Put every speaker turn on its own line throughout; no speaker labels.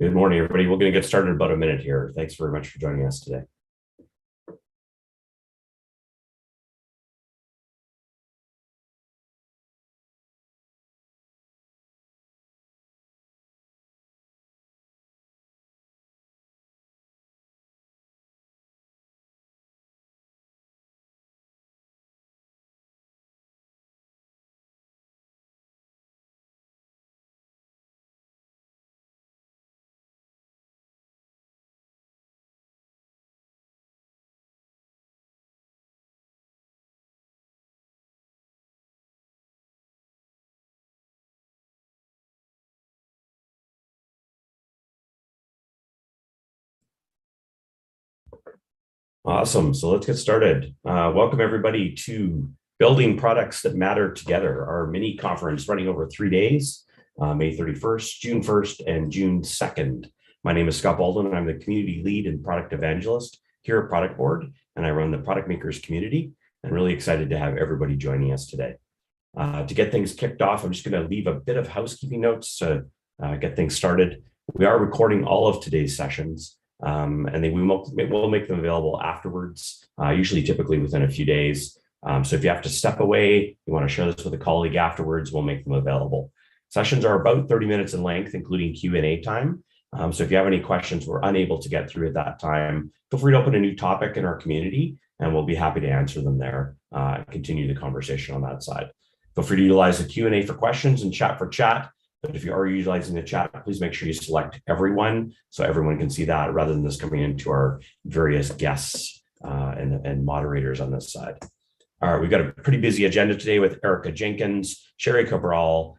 Good morning, everybody. We're going to get started in about a minute here. Thanks very much for joining us today. Awesome. So let's get started. Welcome, everybody, to Building Products That Matter Together, our mini conference running over 3 days, May 31st, June 1st, and June 2nd. My name is Scott Baldwin, and I'm the community lead and product evangelist here at Product Board, and I run the Product Makers community. I'm really excited to have everybody joining us today. To get things kicked off, I'm just going to leave a bit of housekeeping notes to get things started. We are recording all of today's sessions. And then we'll make them available afterwards, usually typically within a few days. So if you have to step away, you want to share this with a colleague afterwards, we'll make them available. Sessions are about 30 minutes in length, including Q&A time. So if you have any questions we're unable to get through at that time, feel free to open a new topic in our community, and we'll be happy to answer them there, continue the conversation on that side. Feel free to utilize the Q&A for questions and chat for chat. But if you are utilizing the chat, please make sure you select everyone so everyone can see that rather than this coming into our various guests and moderators on this side. All right, we've got a pretty busy agenda today with Erica Jenkins, Sherry Cabral,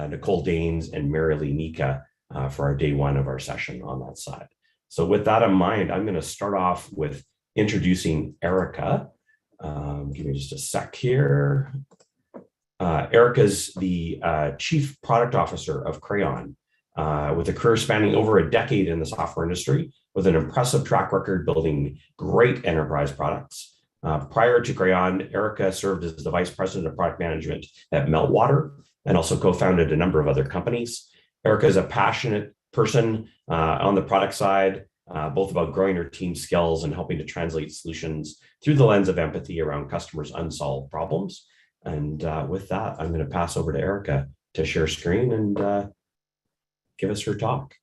Nicole, Daines, and Nika for our day one of our session on that side. So with that in mind, I'm going to start off with introducing Erica. Give me just a sec here. Erica's the Chief Product Officer of Crayon, with a career spanning over a decade in the software industry, with an impressive track record building great enterprise products. Prior to Crayon, Erica served as the Vice President of Product Management at Meltwater and also co-founded a number of other companies. Erica is a passionate person on the product side, both about growing her team skills and helping to translate solutions through the lens of empathy around customers' unsolved problems. And with that, I'm going to pass over to Erica to share screen and give us her talk.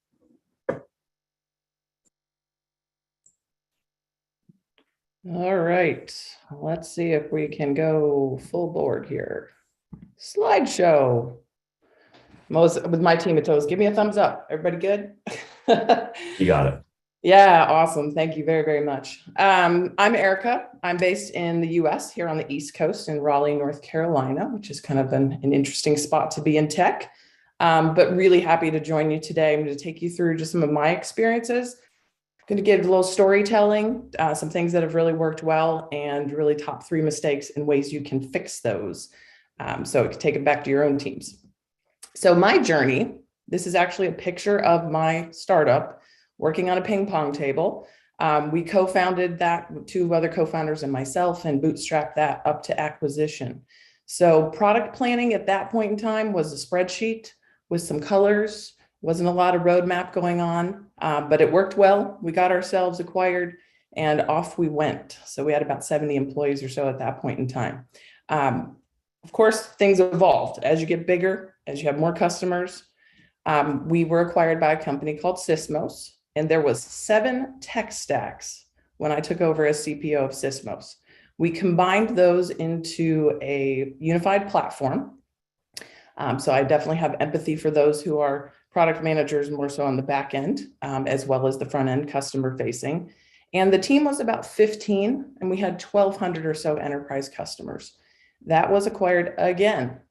All right, let's see if we can go full board here. Slideshow. With my team, it's always give me a thumbs up. Everybody good?
You got it.
Yeah, awesome. Thank you very, very much. I'm Erica. I'm based in the US here on the East Coast in Raleigh, North Carolina, which is kind of an interesting spot to be in tech. But really happy to join you today. I'm going to take you through just some of my experiences. I'm going to give a little storytelling, some things that have really worked well, and really top 3 mistakes and ways you can fix those. So you can take it back to your own teams. So my journey, this is actually a picture of my startup working on a ping pong table. We co-founded that with 2 other co-founders and myself and bootstrapped that up to acquisition. So product planning at that point in time was a spreadsheet with some colors, wasn't a lot of roadmap going on, but it worked well. We got ourselves acquired and off we went. So we had about 70 employees or so at that point in time. Of course, things evolved as you get bigger, as you have more customers. We were acquired by a company called Sysmos. And there was 7 tech stacks when I took over as CPO of Sysmos. We combined those into a unified platform. So I definitely have empathy for those who are product managers, more so on the back end, as well as the front end customer facing. And the team was about 15, and we had 1,200 or so enterprise customers. That was acquired again.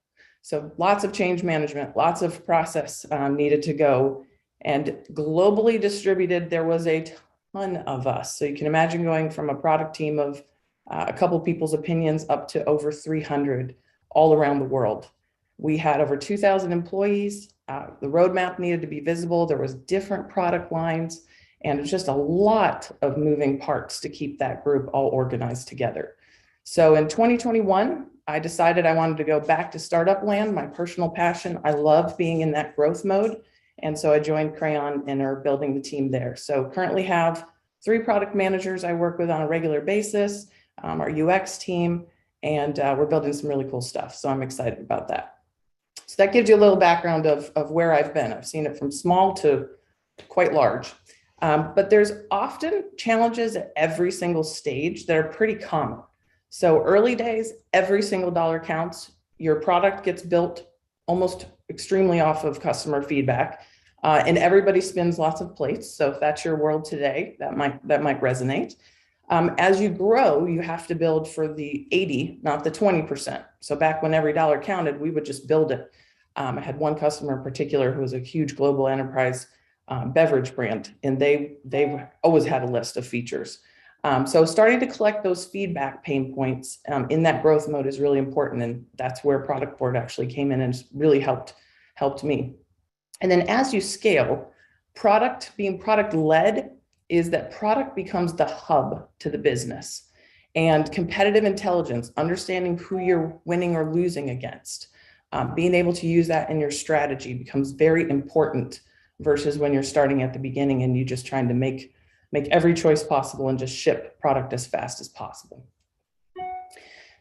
So lots of change management, lots of process needed to go. And globally distributed, there was a ton of us. So you can imagine going from a product team of a couple of people's opinions up to over 300 all around the world. We had over 2,000 employees. The roadmap needed to be visible. There was different product lines and just a lot of moving parts to keep that group all organized together. So in 2021, I decided I wanted to go back to startup land, my personal passion. I love being in that growth mode And so I joined Crayon and are building the team there. So currently have 3 product managers I work with on a regular basis, our UX team, and we're building some really cool stuff. So I'm excited about that. So that gives you a little background of where I've been. I've seen it from small to quite large. But there's often challenges at every single stage that are pretty common. So early days, every single dollar counts. Your product gets built almost extremely off of customer feedback, and everybody spins lots of plates. So if that's your world today, that might resonate. As you grow, you have to build for the 80, not the 20%. So back when every dollar counted, we would just build it. I had one customer in particular who was a huge global enterprise beverage brand, and they've always had a list of features. So starting to collect those feedback pain points in that growth mode is really important. And that's where Product Board actually came in and really helped me. And then as you scale, being product led is that product becomes the hub to the business, and competitive intelligence, understanding who you're winning or losing against, being able to use that in your strategy becomes very important versus when you're starting at the beginning and you just trying to make every choice possible and just ship product as fast as possible.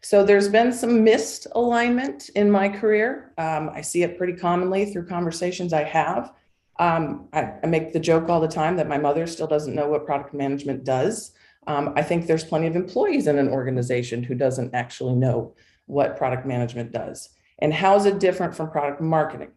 So there's been some missed alignment in my career. I see it pretty commonly through conversations I have. I make the joke all the time that my mother still doesn't know what product management does. I think there's plenty of employees in an organization who doesn't actually know what product management does. And how is it different from product marketing?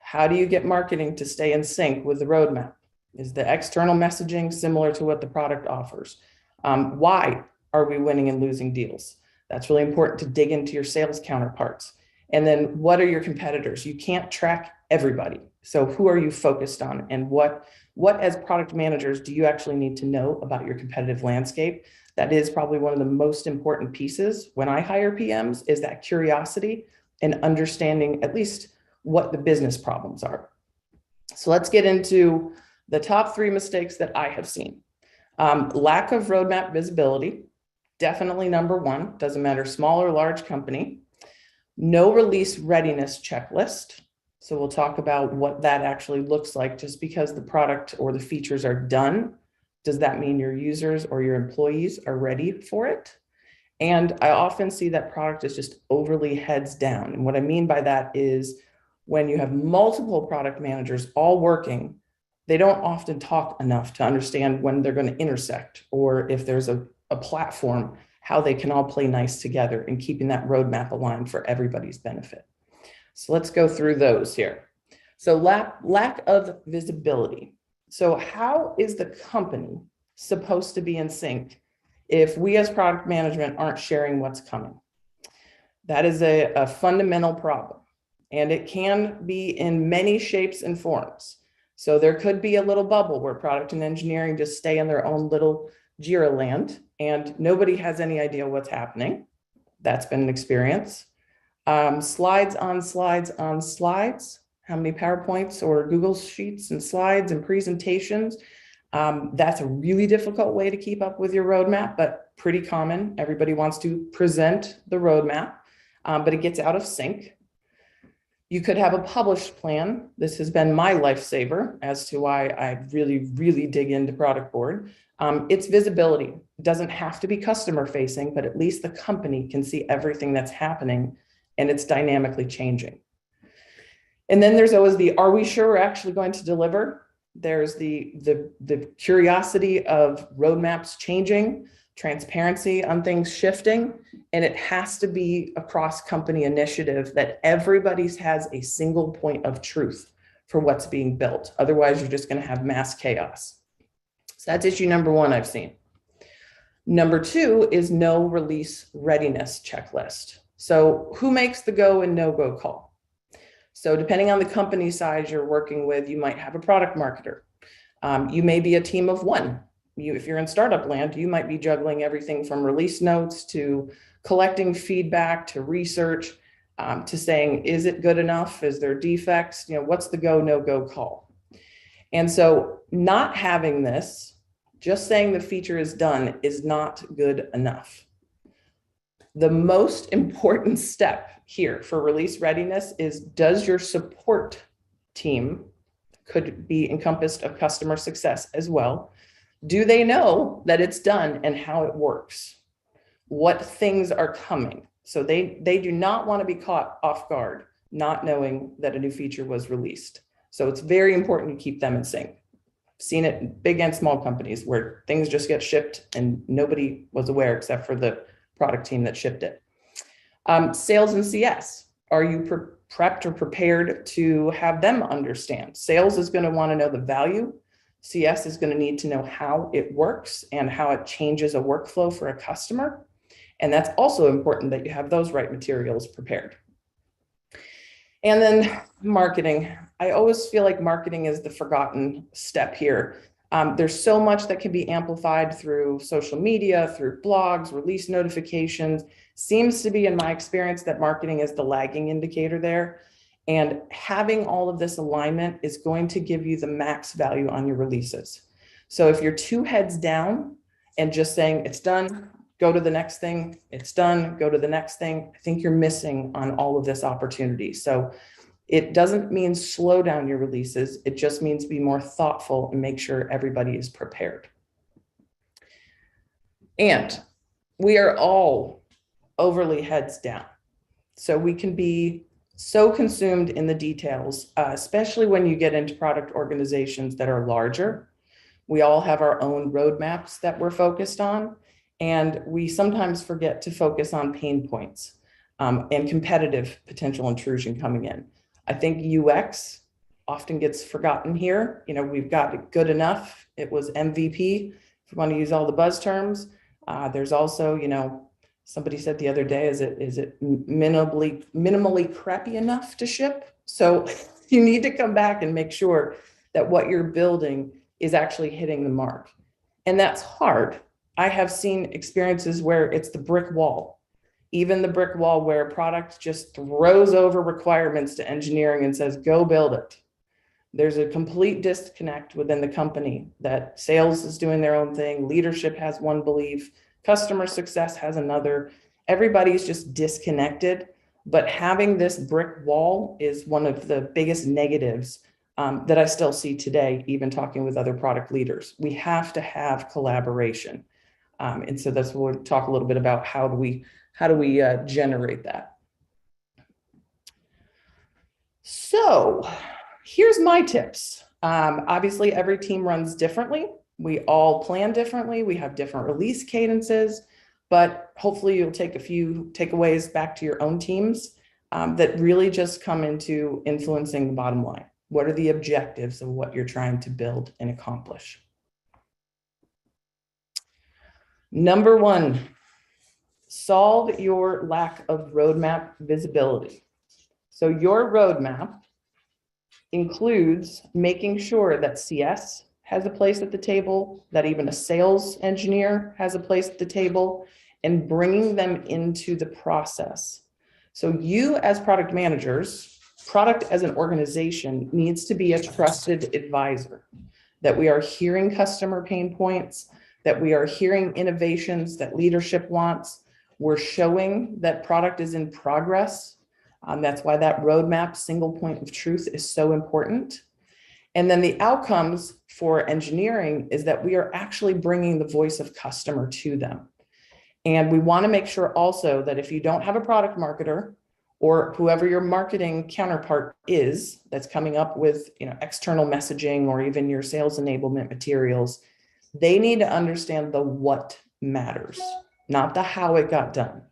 How do you get marketing to stay in sync with the roadmap? Is the external messaging similar to what the product offers? Why are we winning and losing deals? That's really important to dig into your sales counterparts. And then what are your competitors? You can't track everybody. So who are you focused on? And what as product managers do you actually need to know about your competitive landscape? That is probably one of the most important pieces when I hire PMs, is that curiosity and understanding at least what the business problems are. So let's get into the top 3 mistakes that I have seen. Lack of roadmap visibility, definitely number 1, doesn't matter small or large company. No release readiness checklist. So we'll talk about what that actually looks like. Just because the product or the features are done, does that mean your users or your employees are ready for it? And I often see that product is just overly heads down. And what I mean by that is when you have multiple product managers all working, they don't often talk enough to understand when they're going to intersect, or if there's a platform, how they can all play nice together and keeping that roadmap aligned for everybody's benefit. So let's go through those here. So lack of visibility. So how is the company supposed to be in sync if we as product management aren't sharing what's coming? That is a fundamental problem, and it can be in many shapes and forms. So there could be a little bubble where product and engineering just stay in their own little Jira land and nobody has any idea what's happening. That's been an experience. Slides on slides on slides. How many PowerPoints or Google Sheets and slides and presentations? That's a really difficult way to keep up with your roadmap, but pretty common. Everybody wants to present the roadmap, but it gets out of sync. You could have a published plan. This has been my lifesaver as to why I really, really dig into Product Board. It's visibility. It doesn't have to be customer facing, but at least the company can see everything that's happening and it's dynamically changing. And then there's always are we sure we're actually going to deliver? There's the curiosity of roadmaps changing, transparency on things shifting, and it has to be a cross-company initiative that everybody has a single point of truth for what's being built. Otherwise, you're just going to have mass chaos. So that's issue number 1 I've seen. Number 2 is no release readiness checklist. So who makes the go and no-go call? So depending on the company size you're working with, you might have a product marketer. You may be a team of 1. If you're in startup land, you might be juggling everything from release notes to collecting feedback to research to saying, is it good enough? Is there defects? What's the go, no go call? And so not having this, just saying the feature is done is not good enough. The most important step here for release readiness is, does your support team could be encompassed of customer success as well. Do they know that it's done and how it works? What things are coming? So they do not want to be caught off guard, not knowing that a new feature was released. So it's very important to keep them in sync. I've seen it in big and small companies where things just get shipped and nobody was aware except for the product team that shipped it. Sales and CS. Are you prepped or prepared to have them understand? Sales is going to want to know the value. CS is going to need to know how it works and how it changes a workflow for a customer. And that's also important that you have those right materials prepared. And then marketing. I always feel like marketing is the forgotten step here. There's so much that can be amplified through social media, through blogs, release notifications. Seems to be, in my experience, that marketing is the lagging indicator there. And having all of this alignment is going to give you the max value on your releases. So if you're two heads down and just saying it's done, go to the next thing, it's done, go to the next thing, I think you're missing on all of this opportunity. So it doesn't mean slow down your releases. It just means be more thoughtful and make sure everybody is prepared. And we are all overly heads down. So we can be so consumed in the details, especially when you get into product organizations that are larger. We all have our own roadmaps that we're focused on, and we sometimes forget to focus on pain points and competitive potential intrusion coming in. I think UX often gets forgotten here. You know, we've got it good enough. It was MVP, if you want to use all the buzz terms. There's also, you know, somebody said the other day, is it minimally crappy enough to ship? So you need to come back and make sure that what you're building is actually hitting the mark. And that's hard. I have seen experiences where it's the brick wall, even the brick wall where a product just throws over requirements to engineering and says, go build it. There's a complete disconnect within the company that sales is doing their own thing. Leadership has one belief. Customer success has another. Everybody's just disconnected, but having this brick wall is one of the biggest negatives that I still see today, even talking with other product leaders. We have to have collaboration. And so that's what we'll talk a little bit about. How do we generate that? So here's my tips. Obviously, every team runs differently. We all plan differently. We have different release cadences, but hopefully you'll take a few takeaways back to your own teams that really just come into influencing the bottom line. What are the objectives of what you're trying to build and accomplish? Number one, solve your lack of roadmap visibility. So your roadmap includes making sure that CS has a place at the table, that even a sales engineer has a place at the table, and bringing them into the process. So you as product managers, product as an organization needs to be a trusted advisor, that we are hearing customer pain points, that we are hearing innovations that leadership wants. We're showing that product is in progress. That's why that roadmap single point of truth is so important. And then the outcomes for engineering is that we are actually bringing the voice of customer to them. And we want to make sure also that if you don't have a product marketer or whoever your marketing counterpart is that's coming up with, you know, external messaging or even your sales enablement materials, they need to understand the what matters, not the how it got done.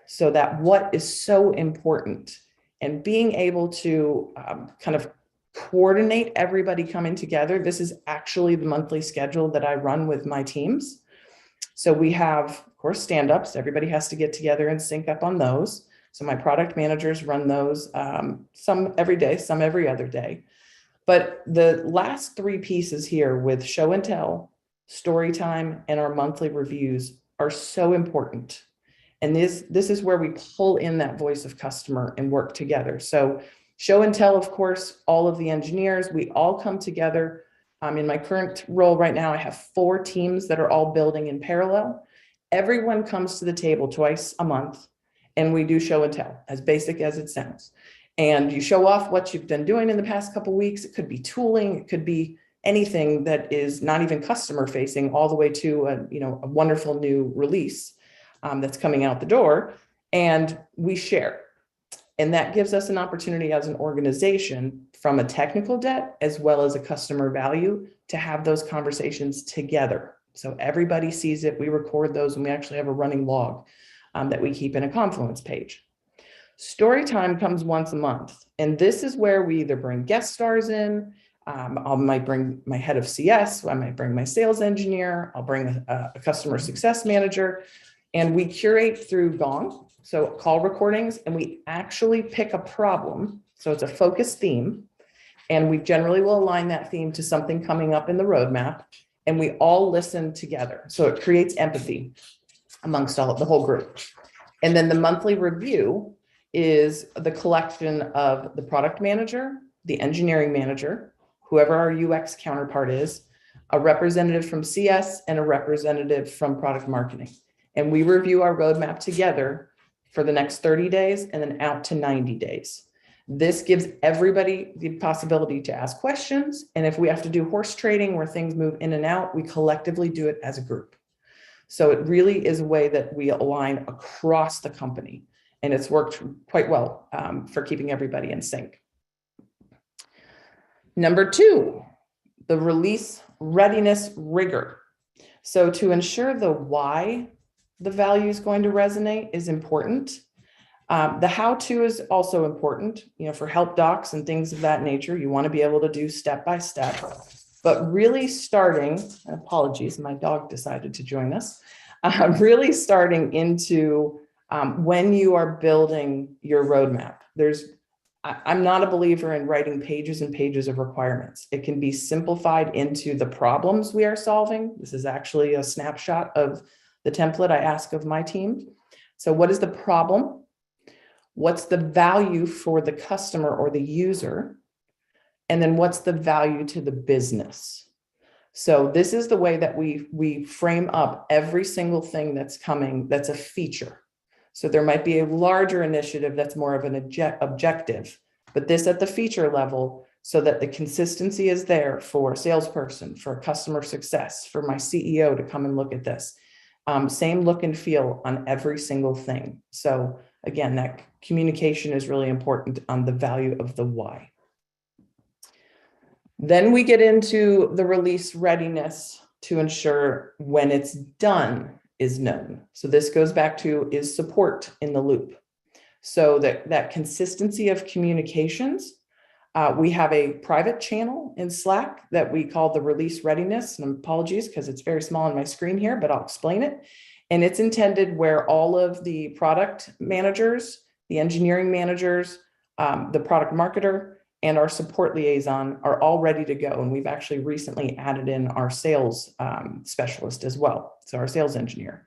So that what is so important, and being able to kind of coordinate everybody coming together. This is actually the monthly schedule that I run with my teams. So we have, of course, stand-ups. Everybody has to get together and sync up on those. So my product managers run those, some every day, some every other day. But the last three pieces here with show and tell, story time, and our monthly reviews are so important. And this is where we pull in that voice of customer and work together. So show and tell, of course, all of the engineers, we all come together. In my current role right now, I have 4 teams that are all building in parallel. Everyone comes to the table twice a month and we do show and tell, as basic as it sounds. And you show off what you've been doing in the past couple of weeks. It could be tooling, it could be anything that is not even customer facing, all the way to a wonderful new release that's coming out the door, and we share. And that gives us an opportunity as an organization, from a technical debt as well as a customer value, to have those conversations together. So everybody sees it. We record those, and we actually have a running log that we keep in a Confluence page. Story time comes once a month. And this is where we either bring guest stars in. I might bring my head of CS. I might bring my sales engineer. I'll bring a customer success manager. And we curate through Gong, so call recordings, and we actually pick a problem. So it's a focused theme. And we generally will align that theme to something coming up in the roadmap. And we all listen together. So it creates empathy amongst the whole group. And then the monthly review is the collection of the product manager, the engineering manager, whoever our UX counterpart is, a representative from CS, and a representative from product marketing. And we review our roadmap together for the next 30 days and then out to 90 days. This gives everybody the possibility to ask questions. And if we have to do horse trading where things move in and out, we collectively do it as a group. So it really is a way that we align across the company. And it's worked quite well for keeping everybody in sync. Number 2, the release readiness rigor. So to ensure the why the value is going to resonate is important. The how-to is also important, for help docs and things of that nature. You want to be able to do step by step, but really starting, apologies, my dog decided to join us, really starting into when you are building your roadmap. I'm not a believer in writing pages and pages of requirements. It can be simplified into the problems we are solving. This is actually a snapshot of the template I ask of my team. So what is the problem? What's the value for the customer or the user? And then what's the value to the business? So this is the way that we frame up every single thing that's coming that's a feature. So there might be a larger initiative that's more of an objective, but this at the feature level, so that the consistency is there for a salesperson, for customer success, for my CEO to come and look at this. Same look and feel on every single thing. So again, that communication is really important on the value of the why. Then we get into the release readiness to ensure when it's done is known. So this goes back to, is support in the loop? So that consistency of communications. We have a private channel in Slack that we call the release readiness, and apologies because it's very small on my screen here, but I'll explain it. And it's intended where all of the product managers, the engineering managers, the product marketer, and our support liaison are all ready to go. And we've actually recently added in our sales specialist as well. So our sales engineer.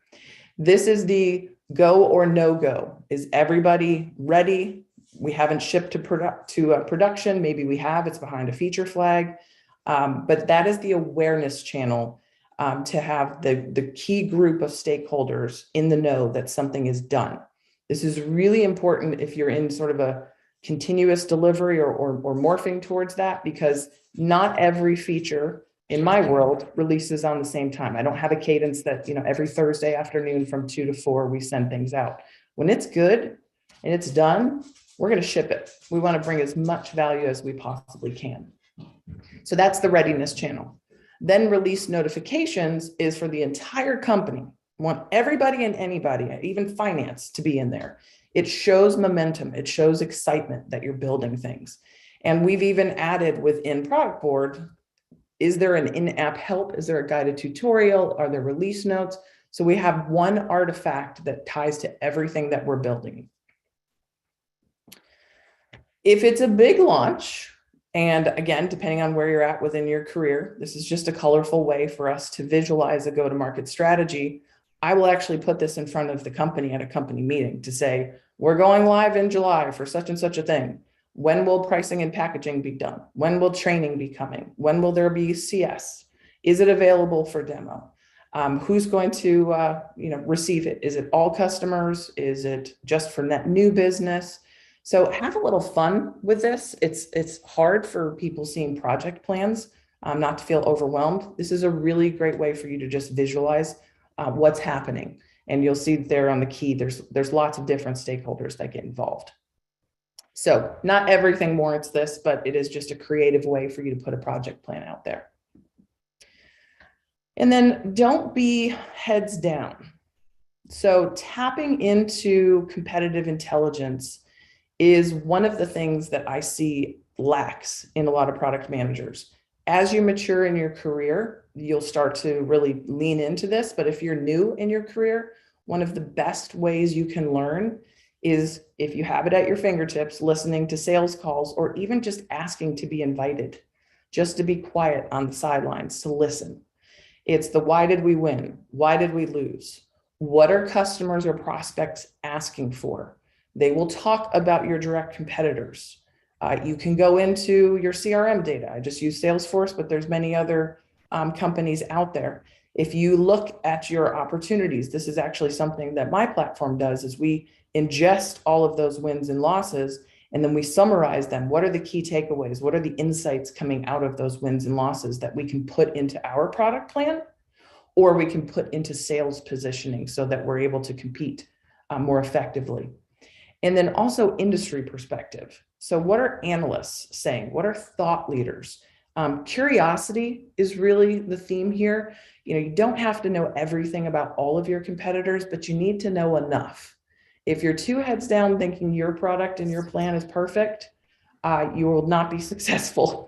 This is the go or no go. Is everybody ready? We haven't shipped to production. Maybe we have, it's behind a feature flag. But that is the awareness channel to have the key group of stakeholders in the know that something is done. This is really important if you're in sort of a continuous delivery or morphing towards that, because not every feature in my world releases on the same time. I don't have a cadence that, every Thursday afternoon from 2 to 4, we send things out. When it's good and it's done, we're going to ship it. We want to bring as much value as we possibly can. So that's the readiness channel. Then release notifications is for the entire company. We want everybody and anybody, even finance, to be in there. It shows momentum. It shows excitement that you're building things. And we've even added within Product Board, is there an in-app help? Is there a guided tutorial? Are there release notes? So we have one artifact that ties to everything that we're building. If it's a big launch, and again, depending on where you're at within your career, this is just a colorful way for us to visualize a go-to-market strategy. I will actually put this in front of the company at a company meeting to say, we're going live in July for such and such a thing. When will pricing and packaging be done? When will training be coming? When will there be CS? Is it available for demo? Who's going to receive it? Is it all customers? Is it just for net new business? So have a little fun with this. It's hard for people seeing project plans, not to feel overwhelmed. This is a really great way for you to just visualize what's happening. And you'll see there on the key, there's lots of different stakeholders that get involved. So not everything warrants this, but it is just a creative way for you to put a project plan out there. And then don't be heads down. So tapping into competitive intelligence is one of the things that I see lacks in a lot of product managers. As you mature in your career, you'll start to really lean into this. But if you're new in your career, one of the best ways you can learn is, if you have it at your fingertips, listening to sales calls, or even just asking to be invited, just to be quiet on the sidelines to listen. It's the why did we win? Why did we lose? What are customers or prospects asking for? They will talk about your direct competitors. You can go into your CRM data. I just use Salesforce, but there's many other companies out there. If you look at your opportunities, this is actually something that my platform does, is we ingest all of those wins and losses, and then we summarize them. What are the key takeaways? What are the insights coming out of those wins and losses that we can put into our product plan, or we can put into sales positioning so that we're able to compete more effectively? And then also industry perspective. So what are analysts saying? What are thought leaders? Curiosity is really the theme here. You don't have to know everything about all of your competitors, but you need to know enough. If you're two heads down thinking your product and your plan is perfect, you will not be successful.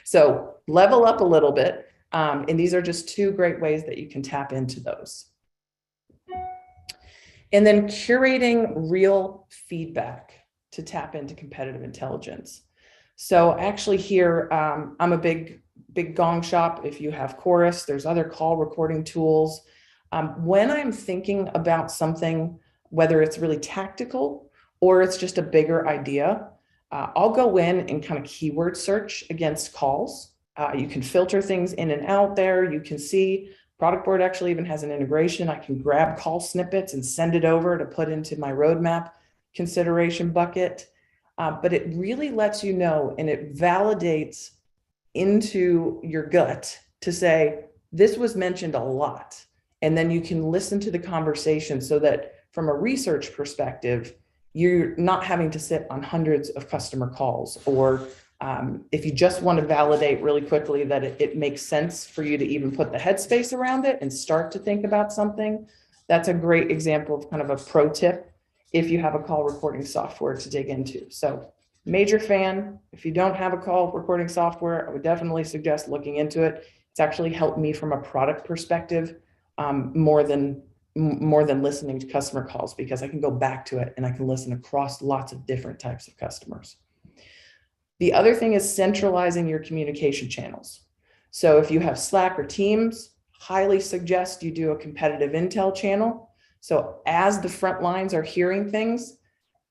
So level up a little bit. And these are just two great ways that you can tap into those. And then curating real feedback to tap into competitive intelligence. So actually here, I'm a big gong shop. If you have Chorus, there's other call recording tools. When I'm thinking about something, whether it's really tactical or it's just a bigger idea, I'll go in and kind of keyword search against calls. You can filter things in and out there. You can see Product Board actually even has an integration. I can grab call snippets and send it over to put into my roadmap consideration bucket. But it really lets you know, and it validates into your gut to say, this was mentioned a lot. And then you can listen to the conversation so that from a research perspective, you're not having to sit on hundreds of customer calls, or if you just want to validate really quickly that it makes sense for you to even put the headspace around it and start to think about something, that's a great example of kind of a pro tip if you have a call recording software to dig into. So major fan. If you don't have a call recording software, I would definitely suggest looking into it. It's actually helped me from a product perspective more than listening to customer calls, because I can go back to it and I can listen across lots of different types of customers. The other thing is centralizing your communication channels. So if you have Slack or Teams, highly suggest you do a competitive intel channel. So as the front lines are hearing things,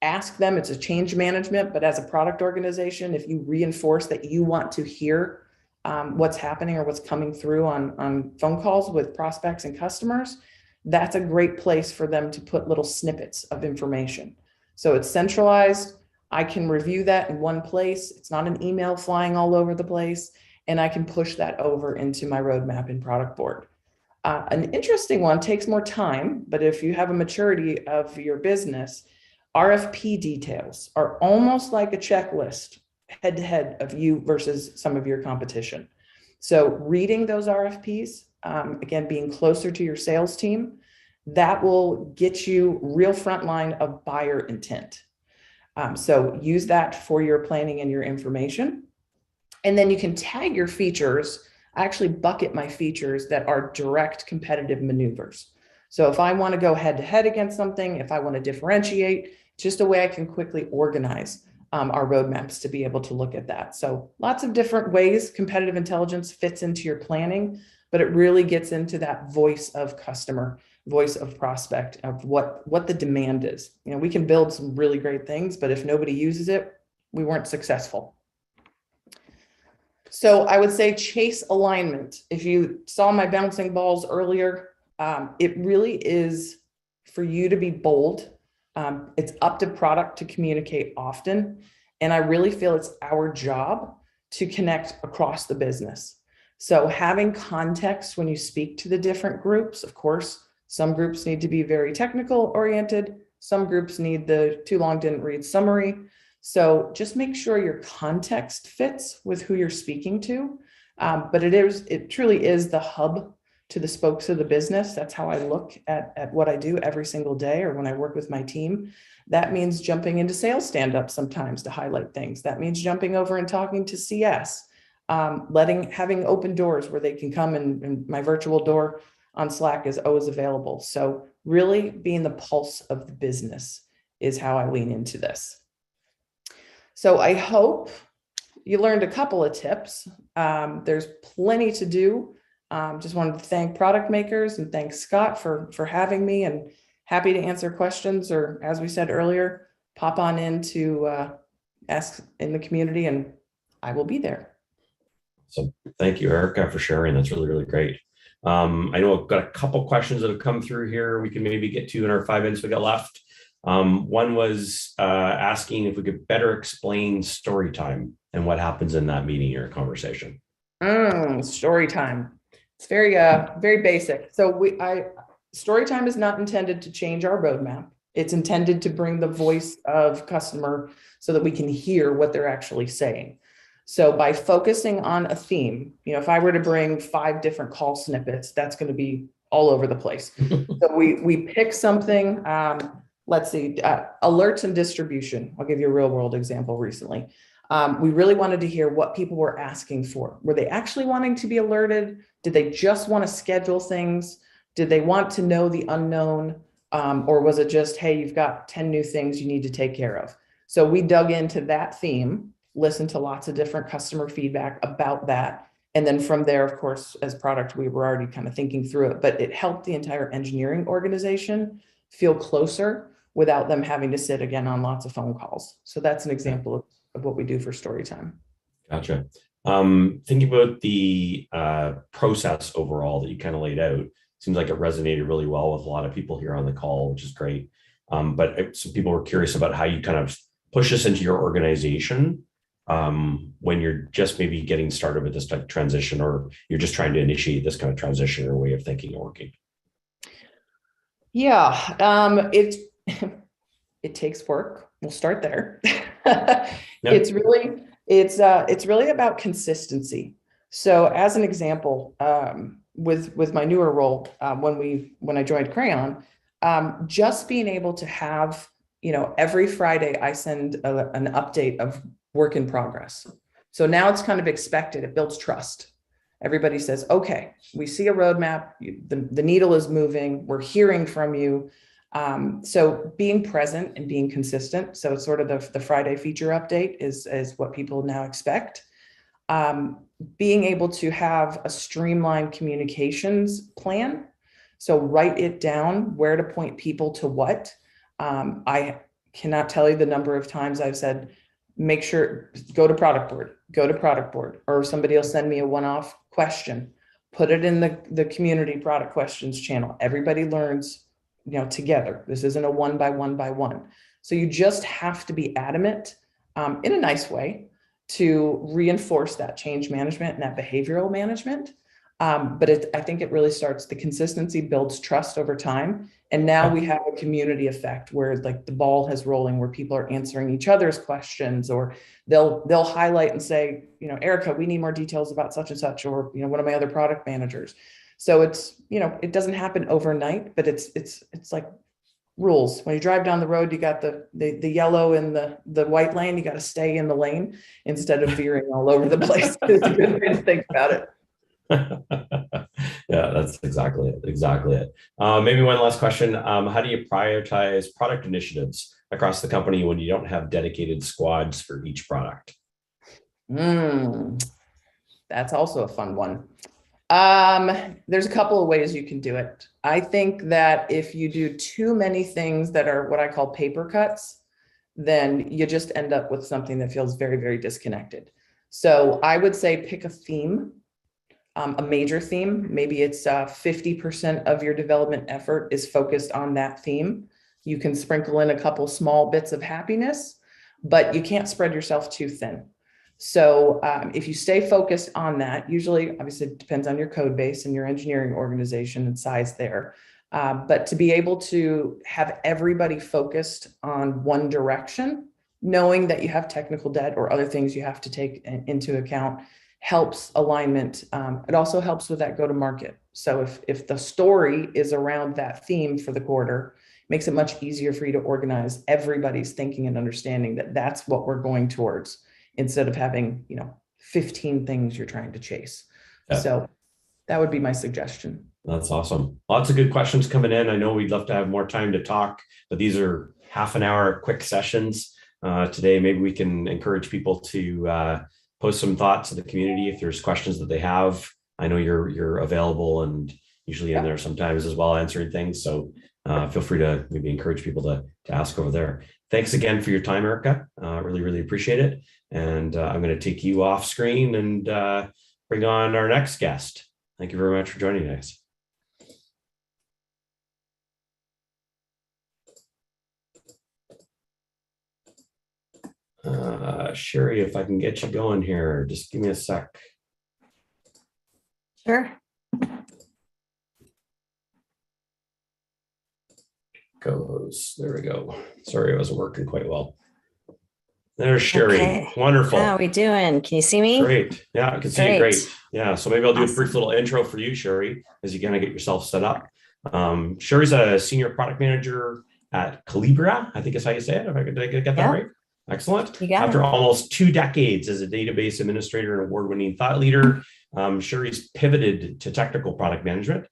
ask them. It's a change management, but as a product organization, if you reinforce that you want to hear what's happening or what's coming through on phone calls with prospects and customers, that's a great place for them to put little snippets of information. So it's centralized. I can review that in one place. It's not an email flying all over the place, and I can push that over into my roadmap in Product Board. An interesting one takes more time, but if you have a maturity of your business, RFP details are almost like a checklist head to head of you versus some of your competition. So reading those RFPs, again, being closer to your sales team, that will get you real frontline of buyer intent. So use that for your planning and your information. And then you can tag your features. I actually bucket my features that are direct competitive maneuvers. So if I want to go head to head against something, if I want to differentiate, just a way I can quickly organize our roadmaps to be able to look at that. So lots of different ways competitive intelligence fits into your planning, but it really gets into that voice of customer, voice of prospect, of what the demand is. We can build some really great things, but if nobody uses it, we weren't successful. So I would say chase alignment. If you saw my bouncing balls earlier, it really is for you to be bold. It's up to product to communicate often. And I really feel it's our job to connect across the business. So having context when you speak to the different groups, of course, some groups need to be very technical oriented. Some groups need the too long didn't read summary. So just make sure your context fits with who you're speaking to. But it truly is the hub to the spokes of the business. That's how I look at what I do every single day, or when I work with my team. That means jumping into sales stand-ups sometimes to highlight things. That means jumping over and talking to CS, having open doors where they can come, and my virtual door on Slack is always available. So really being the pulse of the business is how I lean into this. So I hope you learned a couple of tips. There's plenty to do. Just wanted to thank product makers and thank Scott for having me, and happy to answer questions, or as we said earlier, pop on in to ask in the community, and I will be there.
So thank you, Erica, for sharing. That's really, really great. I know I've got a couple questions that have come through here we can maybe get to in our 5 minutes we got left. One was asking if we could better explain story time and what happens in that meeting or conversation.
Story time. It's very, very basic. So story time is not intended to change our roadmap. It's intended to bring the voice of customer so that we can hear what they're actually saying. So by focusing on a theme, if I were to bring 5 different call snippets, that's going to be all over the place. So we pick something, let's see, alerts and distribution. I'll give you a real world example recently. We really wanted to hear what people were asking for. Were they actually wanting to be alerted? Did they just want to schedule things? Did they want to know the unknown? Or was it just, hey, you've got 10 new things you need to take care of? So we dug into that theme, listened to lots of different customer feedback about that. And then from there, of course, as product, we were already kind of thinking through it, but it helped the entire engineering organization feel closer without them having to sit again on lots of phone calls. So that's an example of what we do for story time.
Gotcha. Thinking about the process overall that you kind of laid out, seems like it resonated really well with a lot of people here on the call, which is great. But some people were curious about how you kind of push this into your organization when you're just maybe getting started with this type of transition, or you're just trying to initiate this kind of transition or way of thinking and working.
Yeah, it takes work. We'll start there. Yep. It's really about consistency. So as an example, with my newer role, when I joined Crayon, just being able to have, every Friday I send an update of work in progress. So now it's kind of expected. It builds trust. Everybody says, okay, we see a roadmap. The needle is moving. We're hearing from you. So being present and being consistent. So it's sort of the Friday feature update is what people now expect. Being able to have a streamlined communications plan. So write it down, where to point people to what. I cannot tell you the number of times I've said, make sure, go to product board, or somebody will send me a one-off question, put it in the community product questions channel. Everybody learns, together. This isn't a one by one. So you just have to be adamant in a nice way to reinforce that change management and that behavioral management. But I think it really starts, the consistency builds trust over time. And now we have a community effect where like the ball is rolling, where people are answering each other's questions, or they'll highlight and say, Erica, we need more details about such and such, or, one of my other product managers. So it's, it doesn't happen overnight, but it's like rules. When you drive down the road, you got the yellow and the white lane, you got to stay in the lane instead of veering all over the place. It's a good way to think about it.
Yeah, that's exactly it. Maybe one last question. How do you prioritize product initiatives across the company when you don't have dedicated squads for each product?
That's also a fun one. There's a couple of ways you can do it. I think that if you do too many things that are what I call paper cuts, then you just end up with something that feels very, very disconnected. So I would say pick a theme, a major theme. Maybe it's 50% of your development effort is focused on that theme. You can sprinkle in a couple small bits of happiness, but you can't spread yourself too thin. So if you stay focused on that, usually, obviously, it depends on your code base and your engineering organization and size there. But to be able to have everybody focused on one direction, knowing that you have technical debt or other things you have to take into account, helps alignment. It also helps with that go-to-market. So if the story is around that theme for the quarter, it makes it much easier for you to organize everybody's thinking and understanding that that's what we're going towards, instead of having, 15 things you're trying to chase.
Yeah.
So that would be my suggestion.
That's awesome. Lots of good questions coming in. I know we'd love to have more time to talk, but these are half an hour quick sessions. Today, maybe we can encourage people to post some thoughts in the community if there's questions that they have. I know you're available and usually in there sometimes as well, answering things. So feel free to maybe encourage people to ask over there. Thanks again for your time, Erica. Really, really appreciate it. And I'm going to take you off screen and bring on our next guest. Thank you very much for joining us. Sheeri, if I can get you going here, just give me a sec.
Sure.
Goes. There we go. Sorry, it wasn't working quite well. There's Sheeri.
Okay.
Wonderful.
How are we doing? Can you see me?
Great. Yeah, I can see you great. Yeah. So maybe I'll do a brief little intro for you, Sheeri, as you kind of get yourself set up. Sherry's a senior product manager at Collibra, I think is how you say it, if I could get that right. Excellent. After almost 2 decades as a database administrator and award-winning thought leader, Sherry's pivoted to technical product management.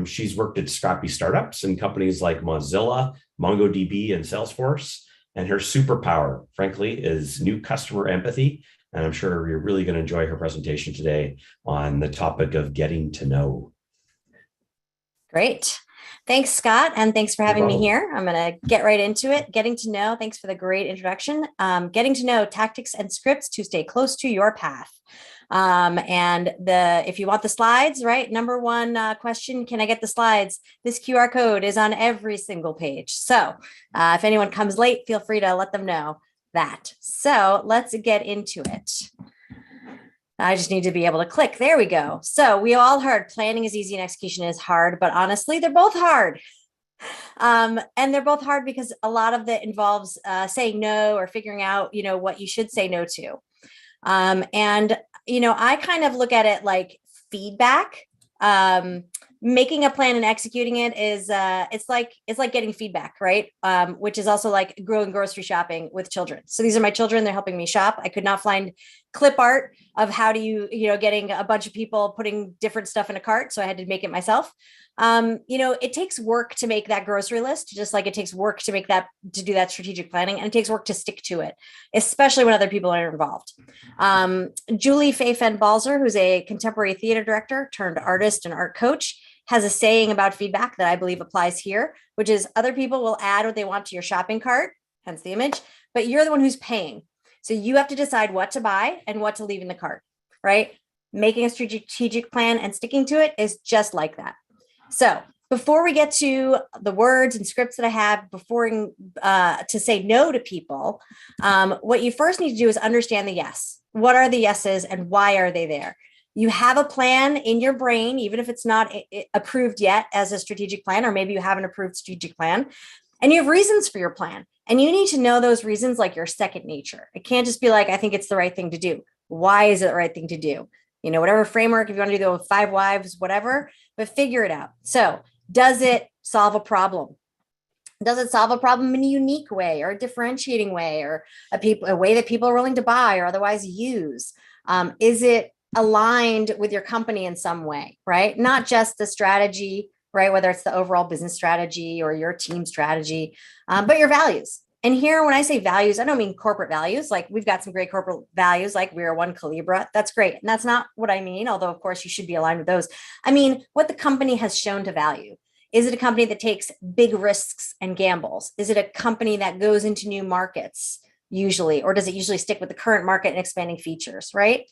She's worked at scrappy startups and companies like Mozilla, MongoDB, and Salesforce. And her superpower, frankly, is new customer empathy. And I'm sure you're really going to enjoy her presentation today on the topic of getting to know.
Great. Thanks, Scott. And thanks for having me here. I'm going to get right into it. Getting to know. Thanks for the great introduction. Getting to know tactics and scripts to stay close to your path. If you want the slides, right? Number one question, can I get the slides? This QR code is on every single page. So if anyone comes late, feel free to let them know that. So let's get into it. I just need to be able to click. There we go. So we all heard planning is easy and execution is hard, but honestly, they're both hard. And they're both hard because a lot of it involves saying no or figuring out, what you should say no to. I kind of look at it like feedback. Making a plan and executing it is it's like getting feedback, right? Which is also like growing grocery shopping with children. So these are my children. They're helping me shop. I could not find clip art of how do you, getting a bunch of people putting different stuff in a cart. So I had to make it myself. It takes work to make that grocery list, just like it takes work to do that strategic planning, and it takes work to stick to it, especially when other people are involved. Julie Faye-Fenn-Balzer, who's a contemporary theater director turned artist and art coach, has a saying about feedback that I believe applies here, which is other people will add what they want to your shopping cart, hence the image, but you're the one who's paying. So you have to decide what to buy and what to leave in the cart, right? Making a strategic plan and sticking to it is just like that. So before we get to the words and scripts that I have to say no to people, what you first need to do is understand the yes. What are the yeses and why are they there? You have a plan in your brain, even if it's not approved yet as a strategic plan, or maybe you have an approved strategic plan, and you have reasons for your plan. And you need to know those reasons like your second nature. It can't just be like, I think it's the right thing to do. Why is it the right thing to do? Whatever framework, if you want to do the 5 whys, whatever, but figure it out. So does it solve a problem? Does it solve a problem in a unique way or a differentiating way or a way that people are willing to buy or otherwise use? Is it aligned with your company in some way, right? Not just the strategy, right? Whether it's the overall business strategy or your team strategy, but your values. And here, when I say values, I don't mean corporate values. Like we've got some great corporate values, like we are one Collibra. That's great. And that's not what I mean. Although, of course, you should be aligned with those. I mean, what the company has shown to value. Is it a company that takes big risks and gambles? Is it a company that goes into new markets usually, or does it usually stick with the current market and expanding features, right?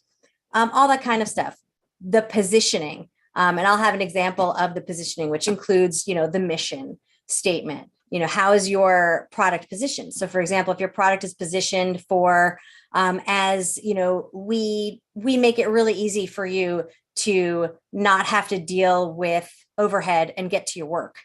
All that kind of stuff. The positioning, and I'll have an example of the positioning, which includes, the mission statement, How is your product positioned? So for example, if your product is positioned for, we make it really easy for you to not have to deal with overhead and get to your work,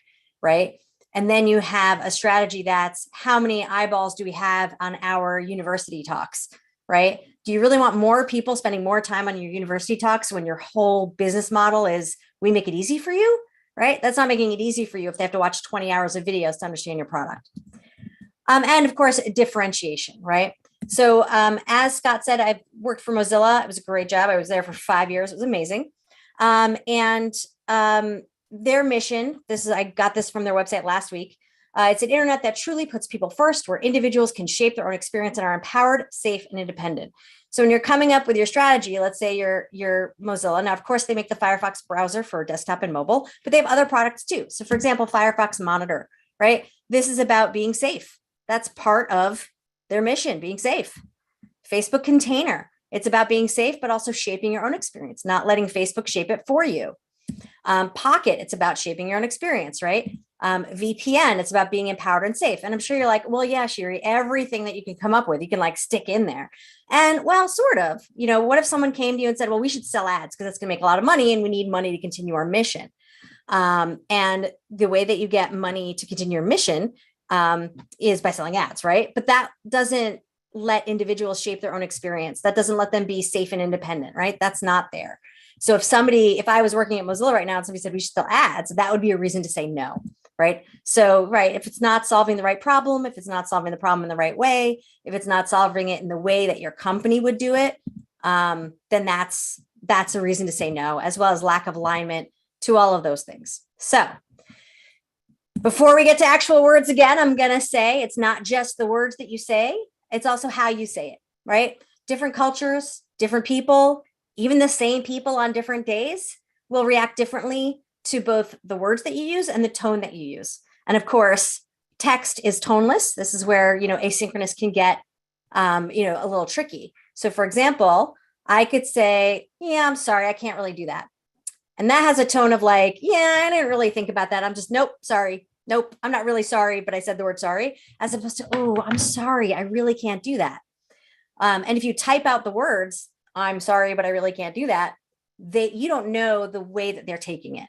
right? And then you have a strategy that's how many eyeballs do we have on our university talks, right? Do you really want more people spending more time on your university talks when your whole business model is we make it easy for you, right? That's not making it easy for you if they have to watch 20 hours of videos to understand your product. And of course, differentiation, right? So as Scott said, I've worked for Mozilla. It was a great job. I was there for 5 years. It was amazing. Their mission, I got this from their website last week. It's an internet that truly puts people first, where individuals can shape their own experience and are empowered, safe, and independent. So when you're coming up with your strategy, let's say you're Mozilla. Now, of course, they make the Firefox browser for desktop and mobile, but they have other products too. So for example, Firefox Monitor, right? This is about being safe. That's part of their mission, being safe. Facebook Container, it's about being safe, but also shaping your own experience, not letting Facebook shape it for you. Pocket, it's about shaping your own experience, right? VPN, it's about being empowered and safe. And I'm sure you're like, well, yeah, Sheeri, everything that you can come up with, you can like stick in there. And well, sort of, what if someone came to you and said, well, we should sell ads because it's going to make a lot of money and we need money to continue our mission. And the way that you get money to continue your mission is by selling ads, right? But that doesn't let individuals shape their own experience. That doesn't let them be safe and independent, right? That's not there. So if I was working at Mozilla right now and somebody said we should sell ads, that would be a reason to say no, right? So, right, if it's not solving the right problem, if it's not solving the problem in the right way, if it's not solving it in the way that your company would do it, then that's a reason to say no, as well as lack of alignment to all of those things. So before we get to actual words again, I'm going to say it's not just the words that you say, it's also how you say it, right? Different cultures, different people, even the same people on different days will react differently to both the words that you use and the tone that you use. And of course, text is toneless. This is where, asynchronous can get, a little tricky. So for example, I could say, yeah, I'm sorry, I can't really do that. And that has a tone of like, yeah, I didn't really think about that. I'm just, nope, sorry. Nope, I'm not really sorry, but I said the word sorry, as opposed to, oh, I'm sorry, I really can't do that. And if you type out the words, I'm sorry, but I really can't do that, you don't know the way that they're taking it.